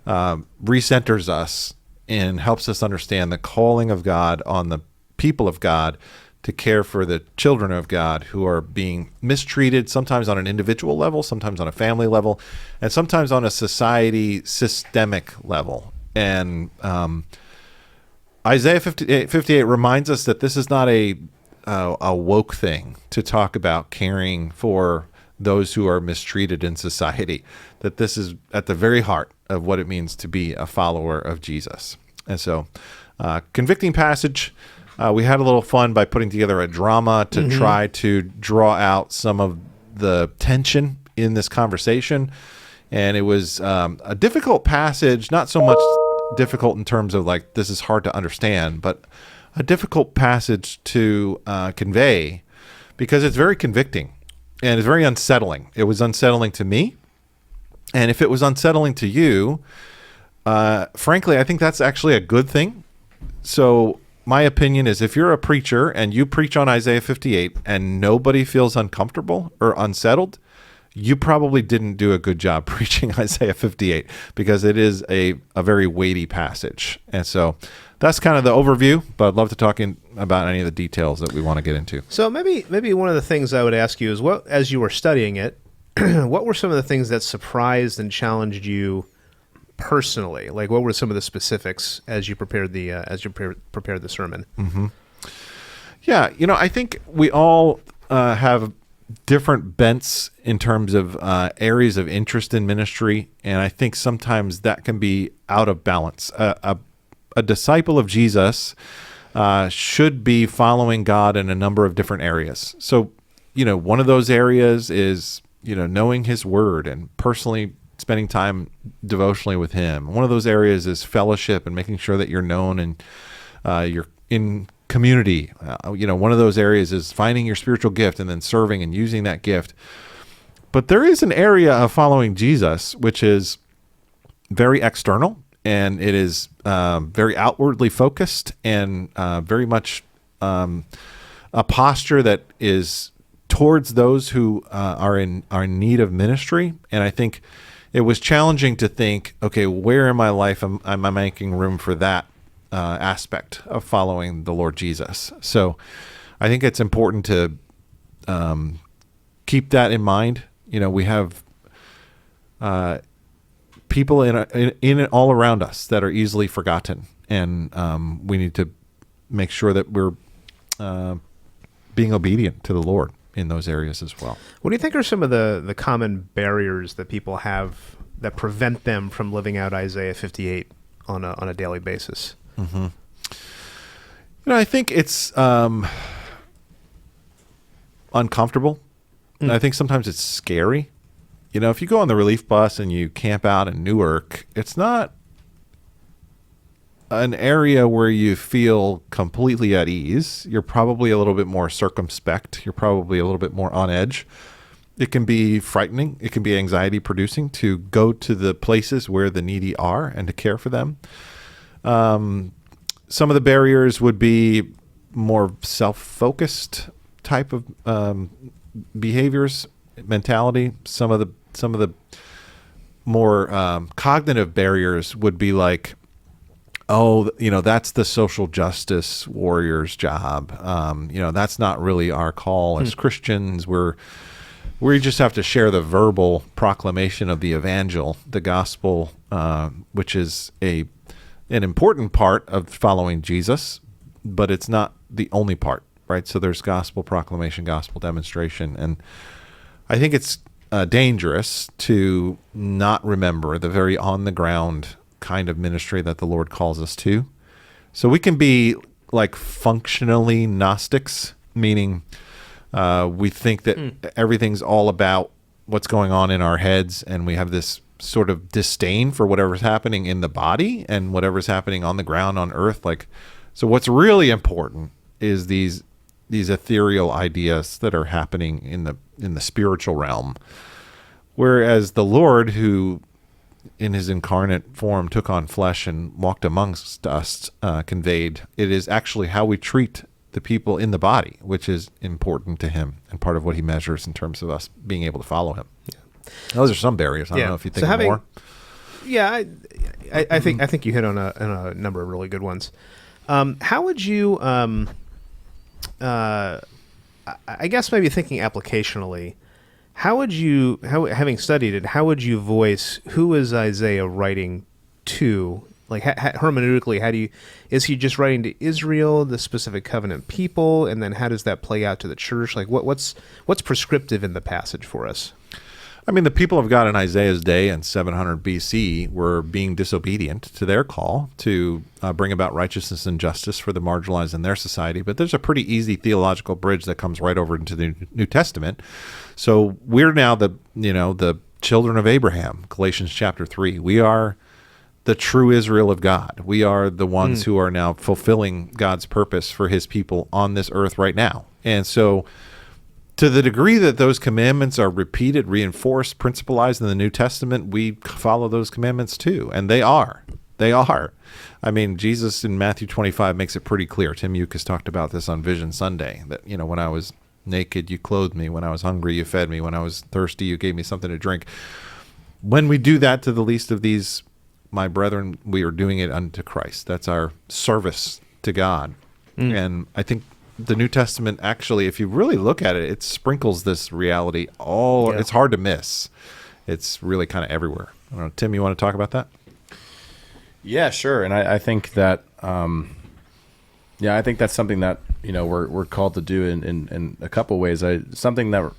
recenters us and helps us understand the calling of God on the people of God to care for the children of God who are being mistreated, sometimes on an individual level, sometimes on a family level, and sometimes on a society systemic level. And Isaiah 58 reminds us that this is not a woke thing to talk about caring for those who are mistreated in society, that this is at the very heart of what it means to be a follower of Jesus. And so, convicting passage. We had a little fun by putting together a drama to try to draw out some of the tension in this conversation. And it was a difficult passage, not so much difficult in terms of like, this is hard to understand, but a difficult passage to convey because it's very convicting and it's very unsettling. It was unsettling to me. And if it was unsettling to you, frankly, I think that's actually a good thing. So my opinion is if you're a preacher and you preach on Isaiah 58 and nobody feels uncomfortable or unsettled, you probably didn't do a good job preaching Isaiah 58 because it is a very weighty passage. And so that's kind of the overview, but I'd love to talk about any of the details that we want to get into. So maybe one of the things I would ask you is, what, as you were studying it, what were some of the things that surprised and challenged you personally? Like, what were some of the specifics as you prepared the sermon? Mm-hmm. Yeah, I think we all have different bents in terms of areas of interest in ministry, and I think sometimes that can be out of balance. A disciple of Jesus should be following God in a number of different areas. So, one of those areas is, knowing his word and personally spending time devotionally with him. One of those areas is fellowship and making sure that you're known and you're in community. One of those areas is finding your spiritual gift and then serving and using that gift. But there is an area of following Jesus which is very external, and it is very outwardly focused and very much a posture that is towards those who are in need of ministry. And I think it was challenging to think, okay, where in my life am I making room for that aspect of following the Lord Jesus? So I think it's important to keep that in mind. We have people in all around us that are easily forgotten, and we need to make sure that we're being obedient to the Lord in those areas as well. What do you think are some of the common barriers that people have that prevent them from living out Isaiah 58 on a daily basis? Mm-hmm. I think it's uncomfortable. And I think sometimes it's scary. If you go on the relief bus and you camp out in Newark, it's not an area where you feel completely at ease. You're probably a little bit more circumspect. You're probably a little bit more on edge. It can be frightening. It can be anxiety producing to go to the places where the needy are and to care for them. Some of the barriers would be more self-focused type of behaviors, mentality. Some of the cognitive barriers would be like, oh, that's the social justice warrior's job. That's not really our call as Christians. We just have to share the verbal proclamation of the evangel, the gospel, which is an important part of following Jesus, but it's not the only part, right? So there's gospel proclamation, gospel demonstration, and I think it's dangerous to not remember the very on-the-ground kind of ministry that the Lord calls us to. So we can be like functionally Gnostics, meaning we think that everything's all about what's going on in our heads, and we have this sort of disdain for whatever's happening in the body and whatever's happening on the ground on earth. So what's really important is these ethereal ideas that are happening in the spiritual realm. Whereas the Lord, who in his incarnate form took on flesh and walked amongst us, conveyed, it is actually how we treat the people in the body, which is important to him and part of what he measures in terms of us being able to follow him. Yeah. Those are some barriers. I don't know if you think of more. Yeah, I think you hit on a number of really good ones. How would you, I guess maybe thinking applicationally, having studied it, how would you voice who is Isaiah writing to? Like hermeneutically, is he just writing to Israel, the specific covenant people, and then how does that play out to the church? Like what's prescriptive in the passage for us? I mean, the people of God in Isaiah's day in 700 BC were being disobedient to their call to bring about righteousness and justice for the marginalized in their society. But there's a pretty easy theological bridge that comes right over into the New Testament. So we're now the children of Abraham, Galatians chapter 3. We are the true Israel of God. We are the ones who are now fulfilling God's purpose for his people on this earth right now. And so to the degree that those commandments are repeated, reinforced, principalized in the New Testament, we follow those commandments too. And they are. I mean, Jesus in Matthew 25 makes it pretty clear. Tim Eucas talked about this on Vision Sunday, that, when I was naked, you clothed me. When I was hungry, you fed me. When I was thirsty, you gave me something to drink. When we do that to the least of these, my brethren, we are doing it unto Christ. That's our service to God. And I think the New Testament, actually, if you really look at it, it sprinkles this reality it's hard to miss. It's really kind of everywhere. I don't know, Tim, you want to talk about that? Yeah, sure. And I think that, I think that's something that, we're called to do in a couple ways. Something that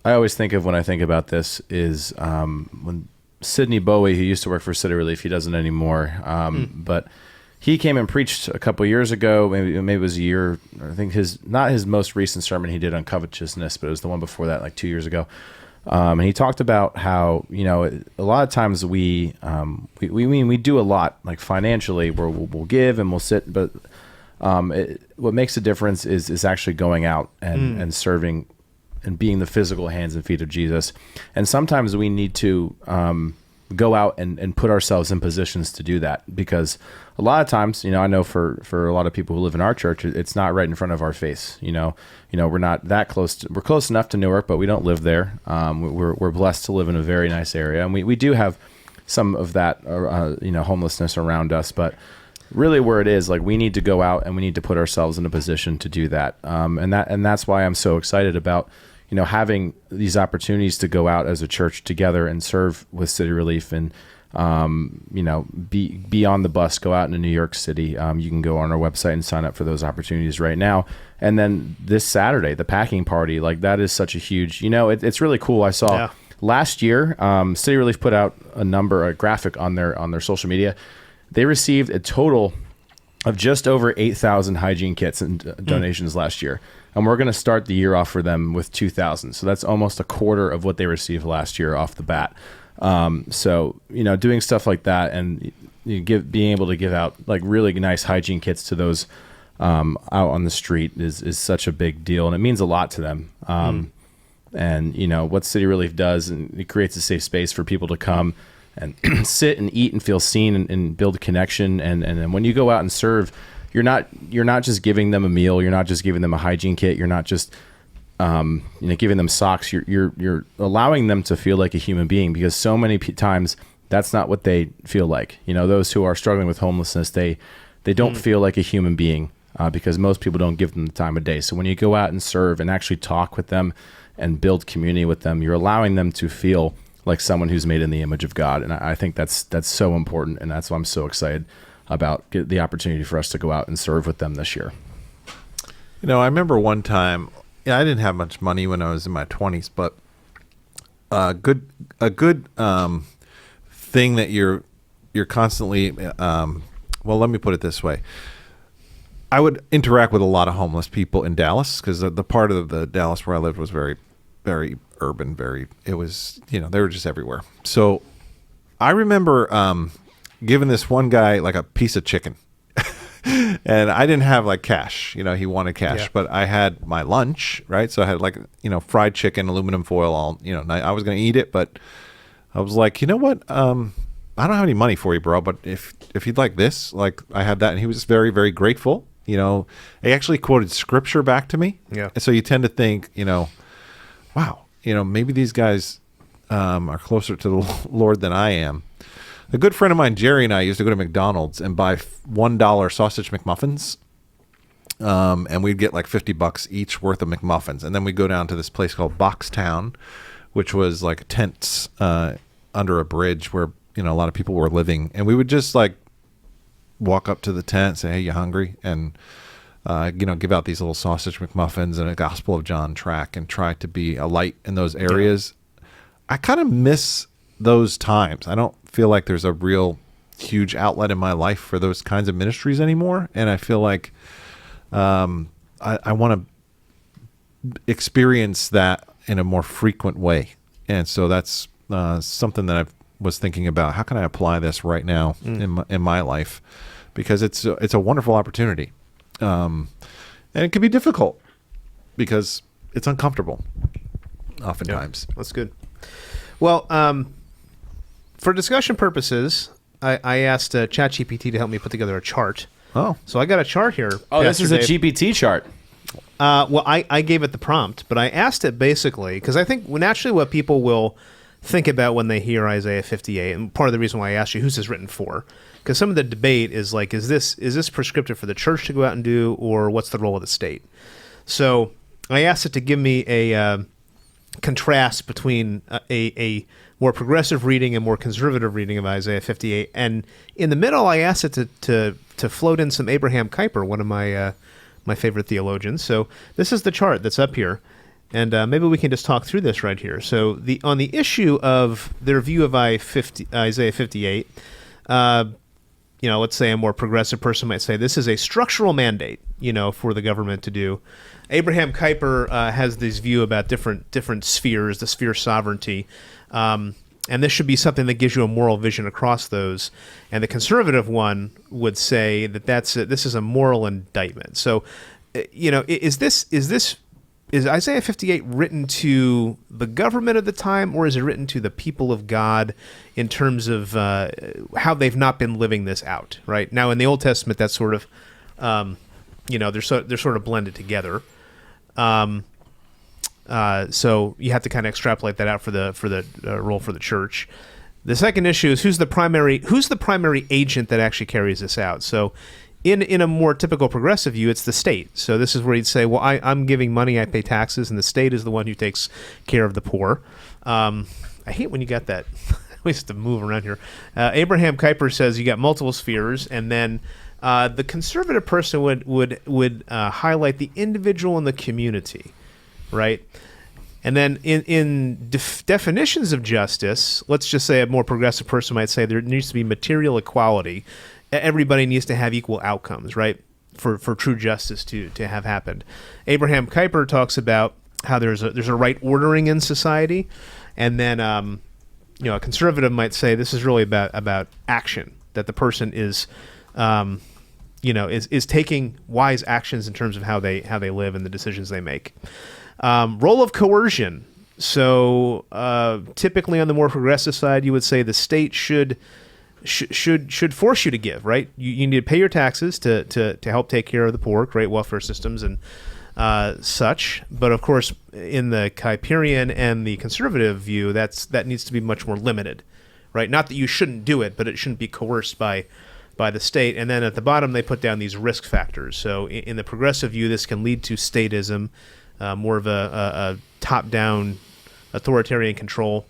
I always think of when I think about this is when Sidney Bowie, who used to work for City Relief, he doesn't anymore, but he came and preached a couple years ago, maybe it was a year. I think not his most recent sermon he did on covetousness, but it was the one before that, like 2 years ago. And he talked about how, a lot of times we do a lot, like financially, where we'll give and we'll sit, but what makes a difference is actually going out and serving and being the physical hands and feet of Jesus. And sometimes we need to go out and put ourselves in positions to do that, because a lot of times, I know for a lot of people who live in our church, it's not right in front of our face. We're not that close. We're close enough to Newark, but we don't live there. We're blessed to live in a very nice area, and we do have some of that, homelessness around us. But really, where it is, like, we need to go out and we need to put ourselves in a position to do that. And that's why I'm so excited about having these opportunities to go out as a church together and serve with City Relief and, be on the bus, go out into New York City. You can go on our website and sign up for those opportunities right now. And then this Saturday, the packing party, like, that is such a huge, it's really cool. I saw last year, City Relief put out a graphic on their social media. They received a total of just over 8,000 hygiene kits and donations last year. And we're going to start the year off for them with 2,000. So that's almost a quarter of what they received last year off the bat. So, doing stuff like that and being able to give out like really nice hygiene kits to those out on the street is such a big deal. And it means a lot to them. And, what City Relief does, and it creates a safe space for people to come and sit and eat and feel seen and build a connection. And when you go out and serve, you're not just giving them a meal. You're not just giving them a hygiene kit. You're not just giving them socks, you're allowing them to feel like a human being, because so many times that's not what they feel like. Those who are struggling with homelessness, they don't feel like a human being because most people don't give them the time of day. So when you go out and serve and actually talk with them and build community with them, you're allowing them to feel like someone who's made in the image of God. And I think that's so important. And that's why I'm so excited about the opportunity for us to go out and serve with them this year. I remember one time, I didn't have much money when I was in my 20s, but a good thing that you're constantly, well, let me put it this way. I would interact with a lot of homeless people in Dallas, because the part of the Dallas where I lived was very, very urban, it was, they were just everywhere. So I remember giving this one guy like a piece of chicken. And I didn't have like cash, he wanted cash, but I had my lunch, right? So I had like, fried chicken, aluminum foil, I was going to eat it, but I was like, you know what? I don't have any money for you, bro, but if you'd like this, like I have that. And he was just very, very grateful. He actually quoted scripture back to me. Yeah. And so you tend to think, wow, maybe these guys are closer to the Lord than I am. A good friend of mine, Jerry, and I used to go to McDonald's and buy $1 sausage McMuffins. And we'd get like $50 each worth of McMuffins. And then we'd go down to this place called Boxtown, which was like tents under a bridge where, a lot of people were living. And we would just like walk up to the tent, say, hey, you hungry? And, give out these little sausage McMuffins and a Gospel of John tract and try to be a light in those areas. Yeah. I kind of miss those times. I don't feel like there's a real huge outlet in my life for those kinds of ministries anymore. And I feel like I want to experience that in a more frequent way. And so that's something that I was thinking about. How can I apply this right now in my life? Because it's a wonderful opportunity. And it can be difficult because it's uncomfortable oftentimes. Yeah, that's good. Well, for discussion purposes, I asked ChatGPT to help me put together a chart. Oh. So I got a chart here. Oh, this is a GPT chart. Well, I gave it the prompt, but I asked it basically, because I think naturally what people will think about when they hear Isaiah 58, and part of the reason why I asked you, who's this written for? Because some of the debate is like, is this prescriptive for the church to go out and do, or what's the role of the state? So I asked it to give me a contrast between a more progressive reading and more conservative reading of Isaiah 58. And in the middle, I asked it to float in some Abraham Kuyper, one of my favorite theologians. So this is the chart that's up here. And maybe we can just talk through this right here. So on the issue of their view of Isaiah 58, let's say a more progressive person might say this is a structural mandate, for the government to do. Abraham Kuyper has this view about different spheres, the sphere sovereignty, and this should be something that gives you a moral vision across those. And the conservative one would say that this is a moral indictment. So, is Isaiah 58 written to the government of the time, or is it written to the people of God in terms of how they've not been living this out? Right now, in the Old Testament, that's sort of, they're sort of blended together. So you have to kind of extrapolate that out for the role for the church. The second issue is who's the primary agent that actually carries this out. So in a more typical progressive view, it's the state. So this is where you'd say, well, I'm giving money, I pay taxes, and the state is the one who takes care of the poor. I hate when you got that. We have to move around here. Abraham Kuyper says you got multiple spheres, and then the conservative person would highlight the individual and the community, right? And then in definitions of justice, let's just say a more progressive person might say there needs to be material equality. Everybody needs to have equal outcomes, right, for true justice to have happened. Abraham Kuyper talks about how there's a right ordering in society, and then a conservative might say this is really about action, that the person is taking wise actions in terms of how they live and the decisions they make. Role of coercion. So typically on the more progressive side, you would say the state should force you to give, right? You need to pay your taxes to help take care of the poor, create welfare systems, and such. But of course, in the Kuyperian and the conservative view, that needs to be much more limited, right? Not that you shouldn't do it, but it shouldn't be coerced by the state. And then at the bottom, they put down these risk factors. So in the progressive view, this can lead to statism, more of a top-down authoritarian control.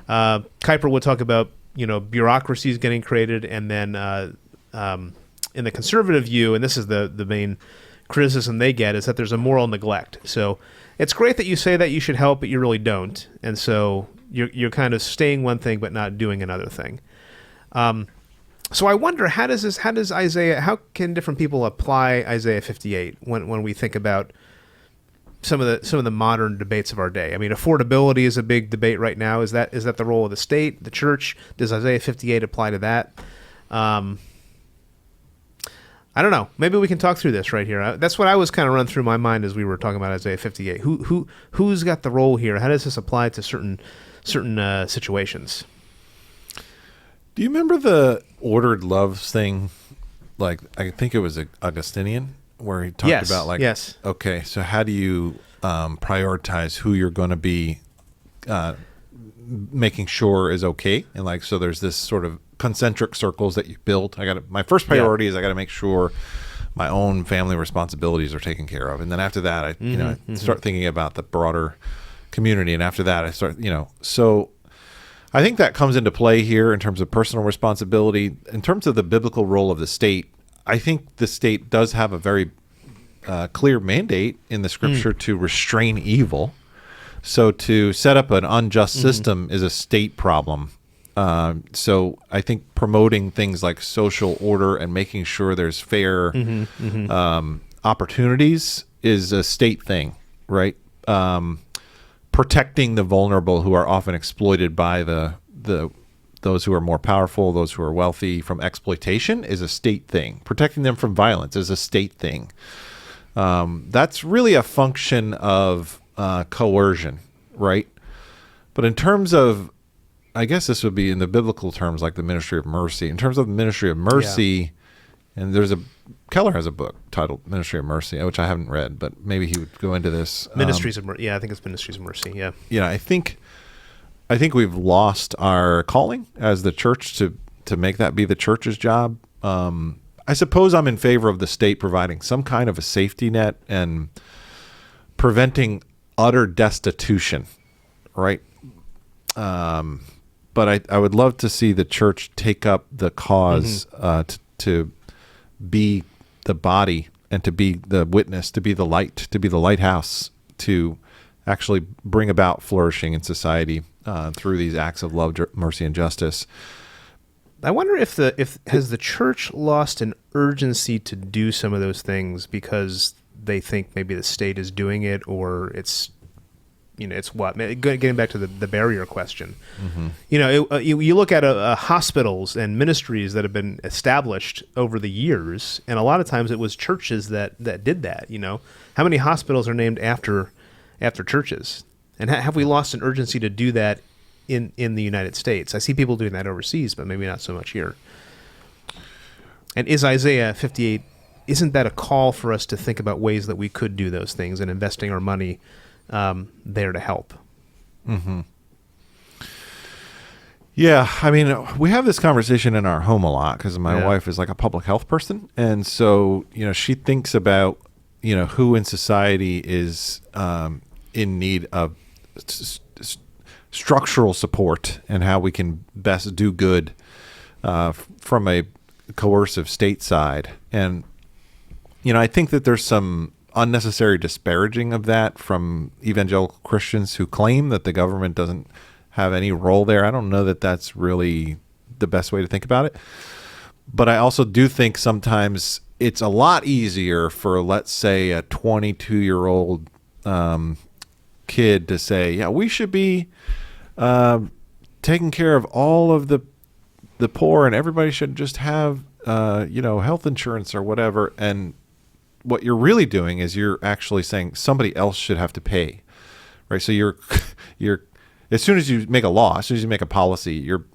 Kuyper would talk about, bureaucracies getting created, and then in the conservative view, and this is the main criticism they get, is that there's a moral neglect. So it's great that you say that you should help, but you really don't. And so you're kind of saying one thing but not doing another thing. So I wonder, how can different people apply Isaiah 58 when we think about some of the modern debates of our day? I mean, affordability is a big debate right now. Is that the role of the state, the church? Does Isaiah 58 apply to that? I don't know. Maybe we can talk through this right here. That's what I was kind of run through my mind as we were talking about Isaiah 58. Who's got the role here? How does this apply to certain situations? Do you remember the ordered loves thing? Like, I think it was Augustinian, where he talked about yes. Okay, so how do you prioritize who you're going to be making sure is okay? And so there's this sort of concentric circles that you build. My first priority is I got to make sure my own family responsibilities are taken care of, and then after that, I start thinking about the broader community, and after that, I start so. I think that comes into play here in terms of personal responsibility. In terms of the biblical role of the state, I think the state does have a very clear mandate in the scripture to restrain evil. So to set up an unjust system is a state problem. So I think promoting things like social order and making sure there's fair opportunities is a state thing, right? Protecting the vulnerable who are often exploited by those who are more powerful, those who are wealthy, from exploitation is a state thing. Protecting them from violence is a state thing. That's really a function of coercion, right? But in terms of, I guess this would be in the biblical terms, like the ministry of mercy. In terms of the ministry of mercy, and Keller has a book titled Ministry of Mercy, which I haven't read, but maybe he would go into this. Ministries of Mercy. Yeah, I think it's Ministries of Mercy. Yeah. Yeah, I think we've lost our calling as the church to make that be the church's job. I suppose I'm in favor of the state providing some kind of a safety net and preventing utter destitution, right? But I would love to see the church take up the cause to be the body and to be the witness, to be the light, to be the lighthouse, to actually bring about flourishing in society through these acts of love, mercy, and justice. I wonder if has the church lost an urgency to do some of those things because they think maybe the state is doing it, or it's what? Getting back to the barrier question. You look at hospitals and ministries that have been established over the years, and a lot of times it was churches that did that. How many hospitals are named after churches? And have we lost an urgency to do that in the United States? I see people doing that overseas, but maybe not so much here. And is Isaiah 58, isn't that a call for us to think about ways that we could do those things and investing our money there to help? Yeah, I mean, we have this conversation in our home a lot because my wife is like a public health person, and so she thinks about who in society is in need of structural support and how we can best do good from a coercive state side. And I think that there's some unnecessary disparaging of that from evangelical Christians who claim that the government doesn't have any role there. I don't know that that's really the best way to think about it. But I also do think sometimes it's a lot easier for, let's say, a 22-year-old kid to say, yeah, we should be taking care of all of the poor, and everybody should just have health insurance or whatever. And what you're really doing is you're actually saying somebody else should have to pay, right? So you're as soon as you make a law, as soon as you make a policy,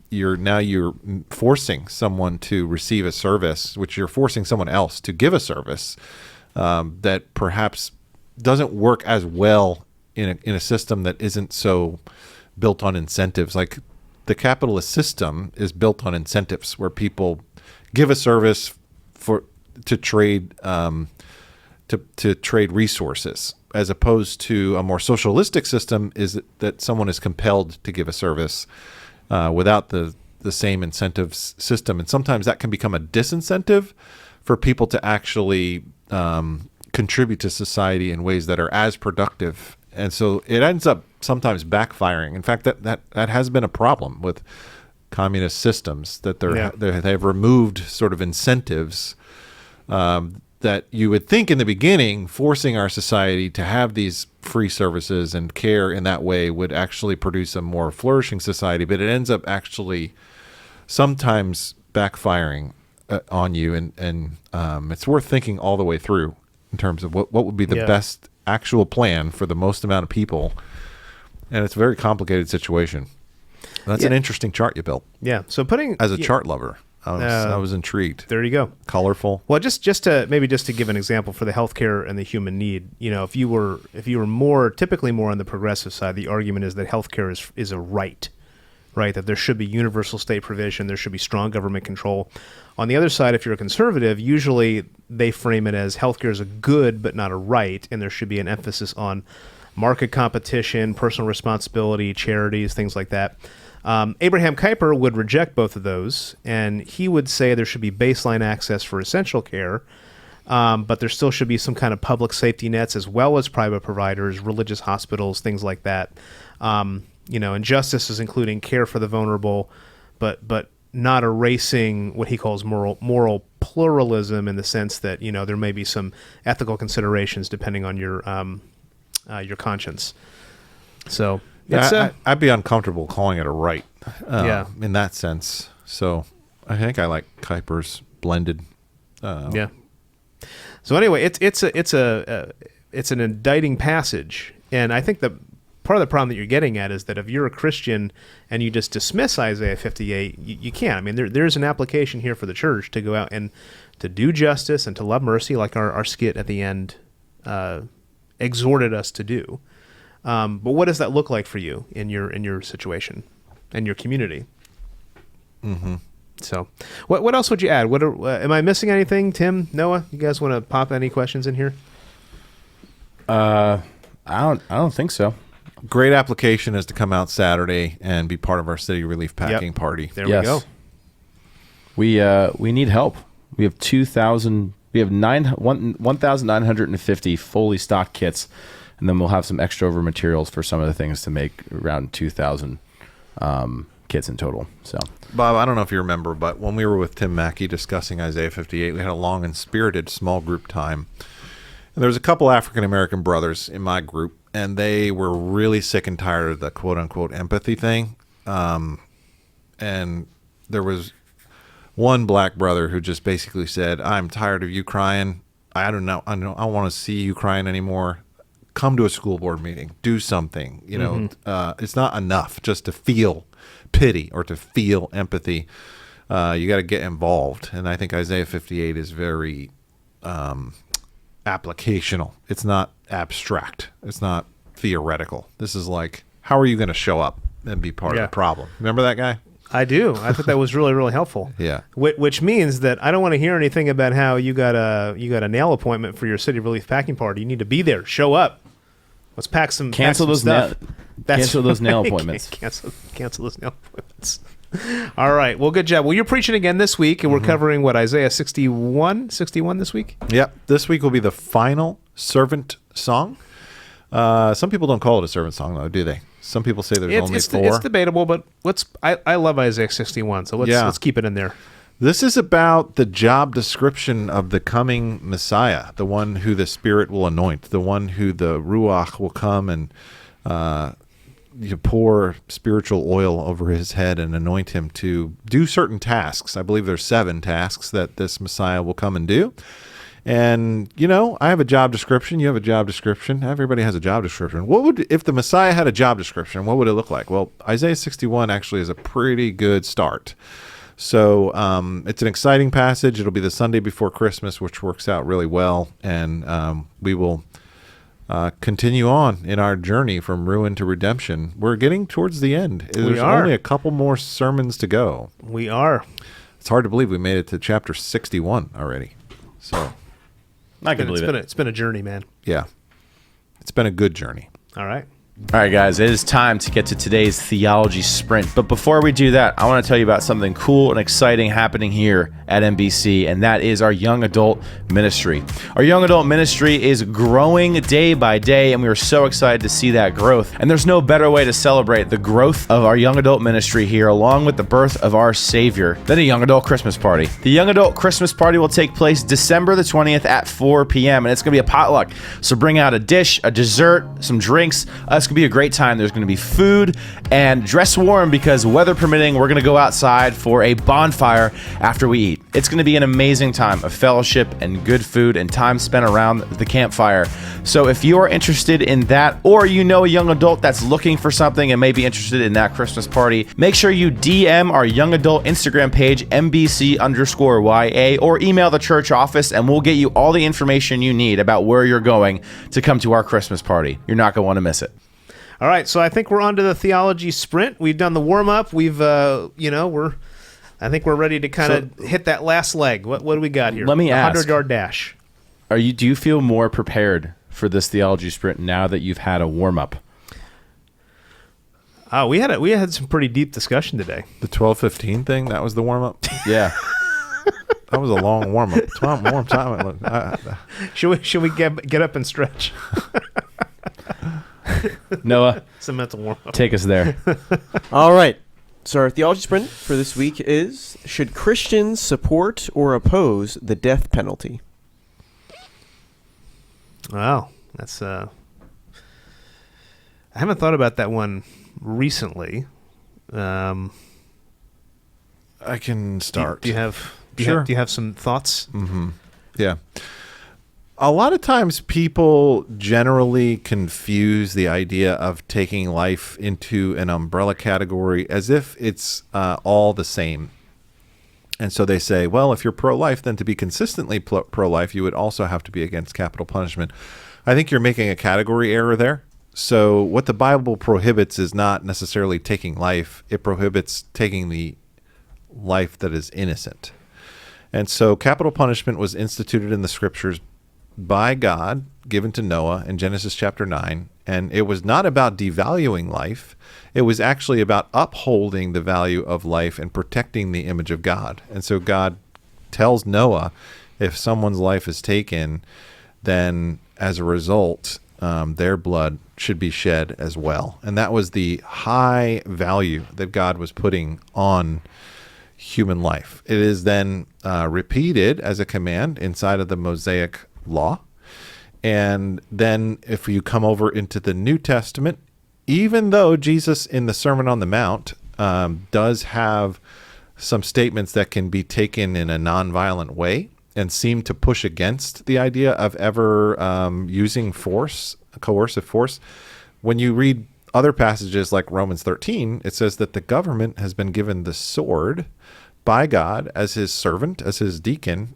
you're forcing someone to receive a service, which you're forcing someone else to give a service that perhaps doesn't work as well in a system that isn't so built on incentives. Like the capitalist system is built on incentives where people give a service to trade to trade resources, as opposed to a more socialistic system is that someone is compelled to give a service without the same incentives system. And sometimes that can become a disincentive for people to actually contribute to society in ways that are as productive. And so it ends up sometimes backfiring. In fact, that has been a problem with communist systems, that they've removed sort of incentives that you would think in the beginning, forcing our society to have these free services and care in that way would actually produce a more flourishing society. But it ends up actually sometimes backfiring on you. And it's worth thinking all the way through in terms of what would be the best actual plan for the most amount of people. And it's a very complicated situation. That's an interesting chart you built. Yeah. So as a chart lover, I was intrigued. There you go. Colorful. Well, just to give an example for the healthcare and the human need, if you were typically more on the progressive side, the argument is that healthcare is a right, that there should be universal state provision, there should be strong government control. On the other side, if you're a conservative, usually they frame it as healthcare is a good but not a right, and there should be an emphasis on market competition, personal responsibility, charities, things like that. Abraham Kuyper would reject both of those, and he would say there should be baseline access for essential care, but there still should be some kind of public safety nets as well as private providers, religious hospitals, things like that. And justice is including care for the vulnerable, but not erasing what he calls moral pluralism in the sense that there may be some ethical considerations depending on your conscience. So. I'd be uncomfortable calling it a right in that sense. So I think I like Kuyper's blended. So anyway, it's an indicting passage. And I think that part of the problem that you're getting at is that if you're a Christian and you just dismiss Isaiah 58, you can't. I mean, there's an application here for the church to go out and to do justice and to love mercy, like our skit at the end exhorted us to do. But what does that look like for you in your situation and your community? Mm-hmm. So, what else would you add? Am I missing anything, Tim, Noah? You guys want to pop any questions in here? I don't think so. Great application is to come out Saturday and be part of our city relief packing party. There we go. We need help. We have 2,000. We have 1,950 fully stocked kits. And then we'll have some extra over materials for some of the things to make around 2,000 kits in total. So, Bob, I don't know if you remember, but when we were with Tim Mackey discussing Isaiah 58, we had a long and spirited small group time. And there was a couple African-American brothers in my group, and they were really sick and tired of the quote-unquote empathy thing. And there was one black brother who just basically said, I'm tired of you crying. I don't want to see you crying anymore. Come to a school board meeting, do something. It's not enough just to feel pity or to feel empathy. You got to get involved. And I think Isaiah 58 is very applicational. It's not abstract. It's not theoretical. This is like, how are you going to show up and be part of the problem? Remember that guy? I do. I thought that was really, really helpful. Yeah. Which means that I don't want to hear anything about how you got a nail appointment for your city relief packing party. You need to be there. Show up. Let's pack some. Cancel those stuff. Cancel those nail appointments. Cancel those nail appointments. All right. Well, good job. Well, you're preaching again this week, and we're covering what, Isaiah 61 this week. Yep. This week will be the final servant song. Some people don't call it a servant song, though, do they? Some people say there's only four. It's debatable, but I love Isaiah 61, so let's keep it in there. This is about the job description of the coming Messiah, the one who the Spirit will anoint, the one who the Ruach will come and pour spiritual oil over his head and anoint him to do certain tasks. I believe there's 7 tasks that this Messiah will come and do. And, I have a job description. You have a job description. Everybody has a job description. If the Messiah had a job description, what would it look like? Well, Isaiah 61 actually is a pretty good start. So it's an exciting passage. It'll be the Sunday before Christmas, which works out really well. And we will continue on in our journey from ruin to redemption. We're getting towards the end. There's are. only a couple more sermons to go. We are. It's hard to believe we made it to chapter 61 already. So, I can believe it. It's been a journey, man. yeah, it's been a good journey. All right. All right, guys, it is time to get to today's Theology Sprint. But before we do that, I want to tell you about something cool and exciting happening here at NBC, and that is our young adult ministry. Our young adult ministry is growing day by day, and we are so excited to see that growth. And there's no better way to celebrate the growth of our young adult ministry here, along with the birth of our Savior, than a young adult Christmas party. The young adult Christmas party will take place December the 20th at 4 p.m., and it's going to be a potluck. So bring out a dish, a dessert, some drinks. It's going to be a great time. There's going to be food, and dress warm because weather permitting, we're going to go outside for a bonfire after we eat. It's going to be an amazing time of fellowship and good food and time spent around the campfire. So if you are interested in that, or you know a young adult that's looking for something and may be interested in that Christmas party, make sure you DM our young adult Instagram page, MBC_YA, or email the church office, and we'll get you all the information you need about where you're going to come to our Christmas party. You're not going to want to miss it. All right, so I think we're on to the Theology Sprint. We've done the warm-up. I think we're ready to kind of hit that last leg. What do we got here? Let me ask. 100-yard dash. Do you feel more prepared for this Theology Sprint now that you've had a warm-up? We had some pretty deep discussion today. The 12:15 thing, that was the warm-up? Yeah. That was a long warm-up. It's a warm time. Should we get up and stretch? Noah, It's a mental warm-up. take us there. All right. So our theology sprint for this week is: should Christians support or oppose the death penalty? Wow, that's I haven't thought about that one recently. I can start. Do you have Sure. do you have some thoughts? Mm-hmm. Yeah. A lot of times people generally confuse the idea of taking life into an umbrella category as if it's all the same. And so they say, well, if you're pro-life, then to be consistently pro-life, you would also have to be against capital punishment. I think you're making a category error there. So what the Bible prohibits is not necessarily taking life. It prohibits taking the life that is innocent. And so capital punishment was instituted in the scriptures by God, given to Noah in Genesis chapter 9, and it was not about devaluing life. It was actually about upholding the value of life and protecting the image of God. And so God tells Noah, if someone's life is taken, then as a result, their blood should be shed as well. And that was the high value that God was putting on human life. It is then repeated as a command inside of the Mosaic law. And then if you come over into the New Testament, even though Jesus in the Sermon on the Mount does have some statements that can be taken in a nonviolent way and seem to push against the idea of ever using force, coercive force, when you read other passages like Romans 13, it says that the government has been given the sword by God as his servant, as his deacon,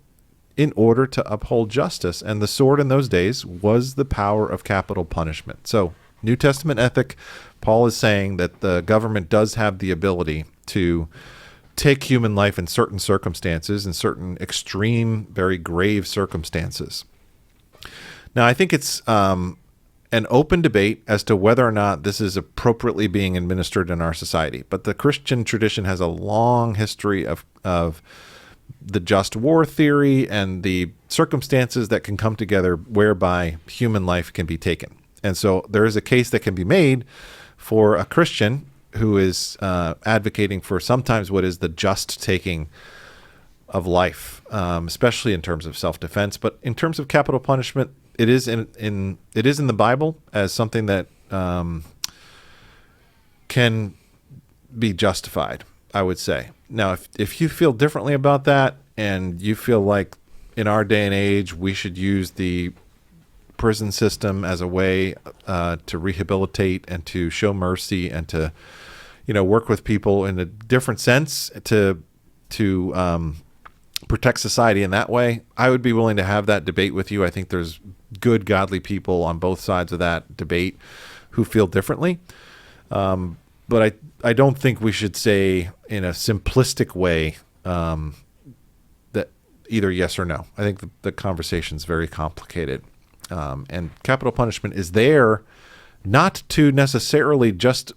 in order to uphold justice. And the sword in those days was the power of capital punishment. So New Testament ethic, Paul is saying that the government does have the ability to take human life in certain circumstances, in certain extreme, very grave circumstances. Now, I think it's an open debate as to whether or not this is appropriately being administered in our society. But the Christian tradition has a long history of the just war theory and the circumstances that can come together whereby human life can be taken. And so there is a case that can be made for a Christian who is advocating for sometimes what is the just taking of life, especially in terms of self-defense. But in terms of capital punishment, it is in the Bible as something that can be justified, I would say. Now, if you feel differently about that and you feel like in our day and age we should use the prison system as a way to rehabilitate and to show mercy and to, work with people in a different sense to protect society in that way, I would be willing to have that debate with you. I think there's good, godly people on both sides of that debate who feel differently. But I don't think we should say in a simplistic way that either yes or no. I think the conversation is very complicated. And capital punishment is there not to necessarily just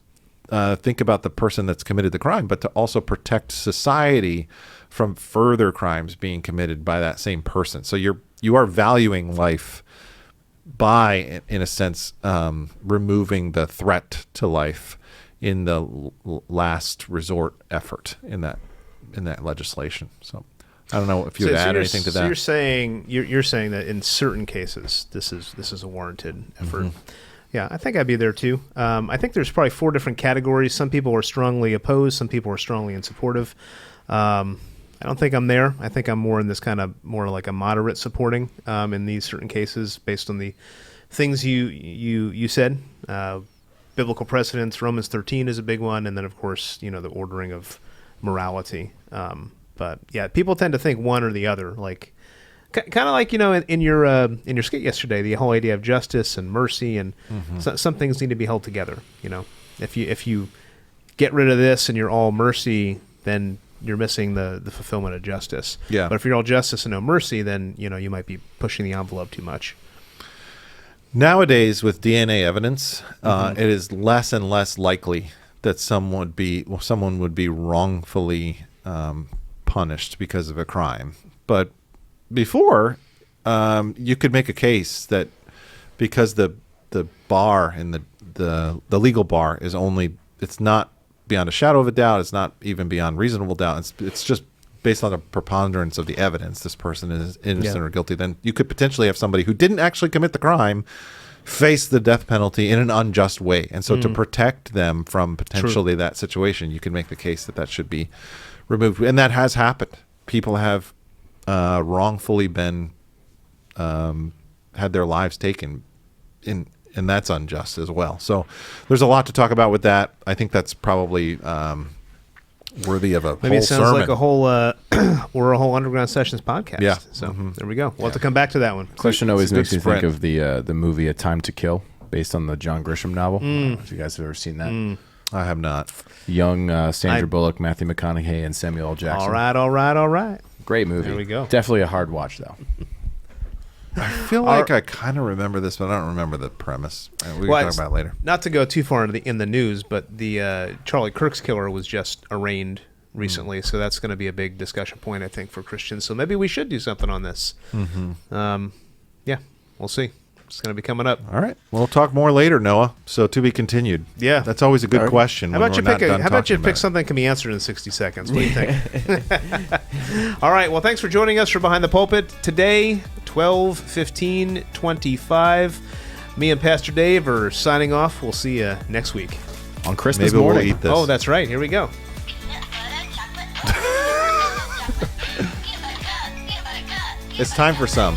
think about the person that's committed the crime, but to also protect society from further crimes being committed by that same person. So you are valuing life by, in a sense, removing the threat to life in the last resort effort in that legislation. So I don't know if you would add anything to that. So you're saying that in certain cases this is a warranted effort. Yeah, I think I'd be there too. I think there's probably 4 different categories. Some people are strongly opposed. Some people are strongly in supportive. I don't think I'm there. I think I'm more in this kind of more like a moderate supporting in these certain cases based on the things you said. Biblical precedents, Romans 13 is a big one, and then of course the ordering of morality. But yeah, people tend to think one or the other, like kind of like in your skit yesterday, the whole idea of justice and mercy, and some things need to be held together. If you get rid of this and you're all mercy, then you're missing the fulfillment of justice. Yeah. But if you're all justice and no mercy, then you might be pushing the envelope too much. Nowadays, with DNA evidence, it is less and less likely that someone would be wrongfully punished because of a crime. But before, you could make a case that because the bar and the legal bar is it's not beyond a shadow of a doubt, it's not even beyond reasonable doubt, it's just based on a preponderance of the evidence this person is innocent or guilty, then you could potentially have somebody who didn't actually commit the crime face the death penalty in an unjust way. And so to protect them from potentially that situation, you can make the case that should be removed. And that has happened. People have wrongfully been had their lives taken and that's unjust as well. So there's a lot to talk about with that. I think that's probably worthy of a Maybe whole it sounds sermon. like a whole or a whole Underground Sessions podcast. Yeah. So there we go. We'll have to come back to that one. Question always it's a makes good me think sprint. of the movie A Time to Kill, based on the John Grisham novel. If you guys have ever seen that. I have not. Young Sandra Bullock, Matthew McConaughey, and Samuel L. Jackson. All right. Great movie. There we go. Definitely a hard watch, though. I feel like I kind of remember this, but I don't remember the premise. We can talk about it later. Not to go too far in the news, but the Charlie Kirk's killer was just arraigned recently, so that's going to be a big discussion point, I think, for Christians. So maybe we should do something on this. Yeah, we'll see. It's going to be coming up. All right. We'll talk more later, Noah. So to be continued. Yeah. That's always a good question. How about you pick something that can be answered in 60 seconds? What do you think? All right. Well, thanks for joining us for Behind the Pulpit. Today, 12/15/25. Me and Pastor Dave are signing off. We'll see you next week. On Christmas Maybe morning. we'll eat this. Oh, that's right. Here we go. It's time for some.